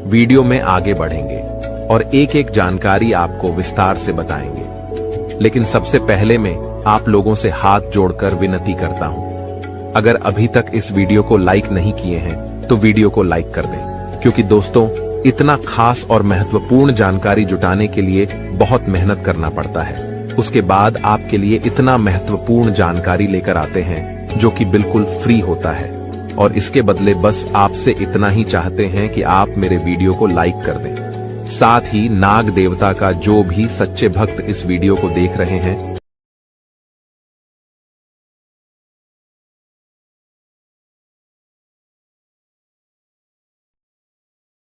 वीडियो में आगे बढ़ेंगे और एक एक जानकारी आपको विस्तार से बताएंगे। लेकिन सबसे पहले मैं आप लोगों से हाथ जोड़कर विनती करता हूं, अगर अभी तक इस वीडियो को लाइक नहीं किए हैं तो वीडियो को लाइक कर दें, क्योंकि दोस्तों, इतना खास और महत्वपूर्ण जानकारी जुटाने के लिए बहुत मेहनत करना पड़ता है। उसके बाद आपके लिए इतना महत्वपूर्ण जानकारी लेकर आते हैं जो कि बिल्कुल फ्री होता है, और इसके बदले बस आपसे इतना ही चाहते हैं कि आप मेरे वीडियो को लाइक कर दें। साथ ही नाग देवता का जो भी सच्चे भक्त इस वीडियो को देख रहे हैं,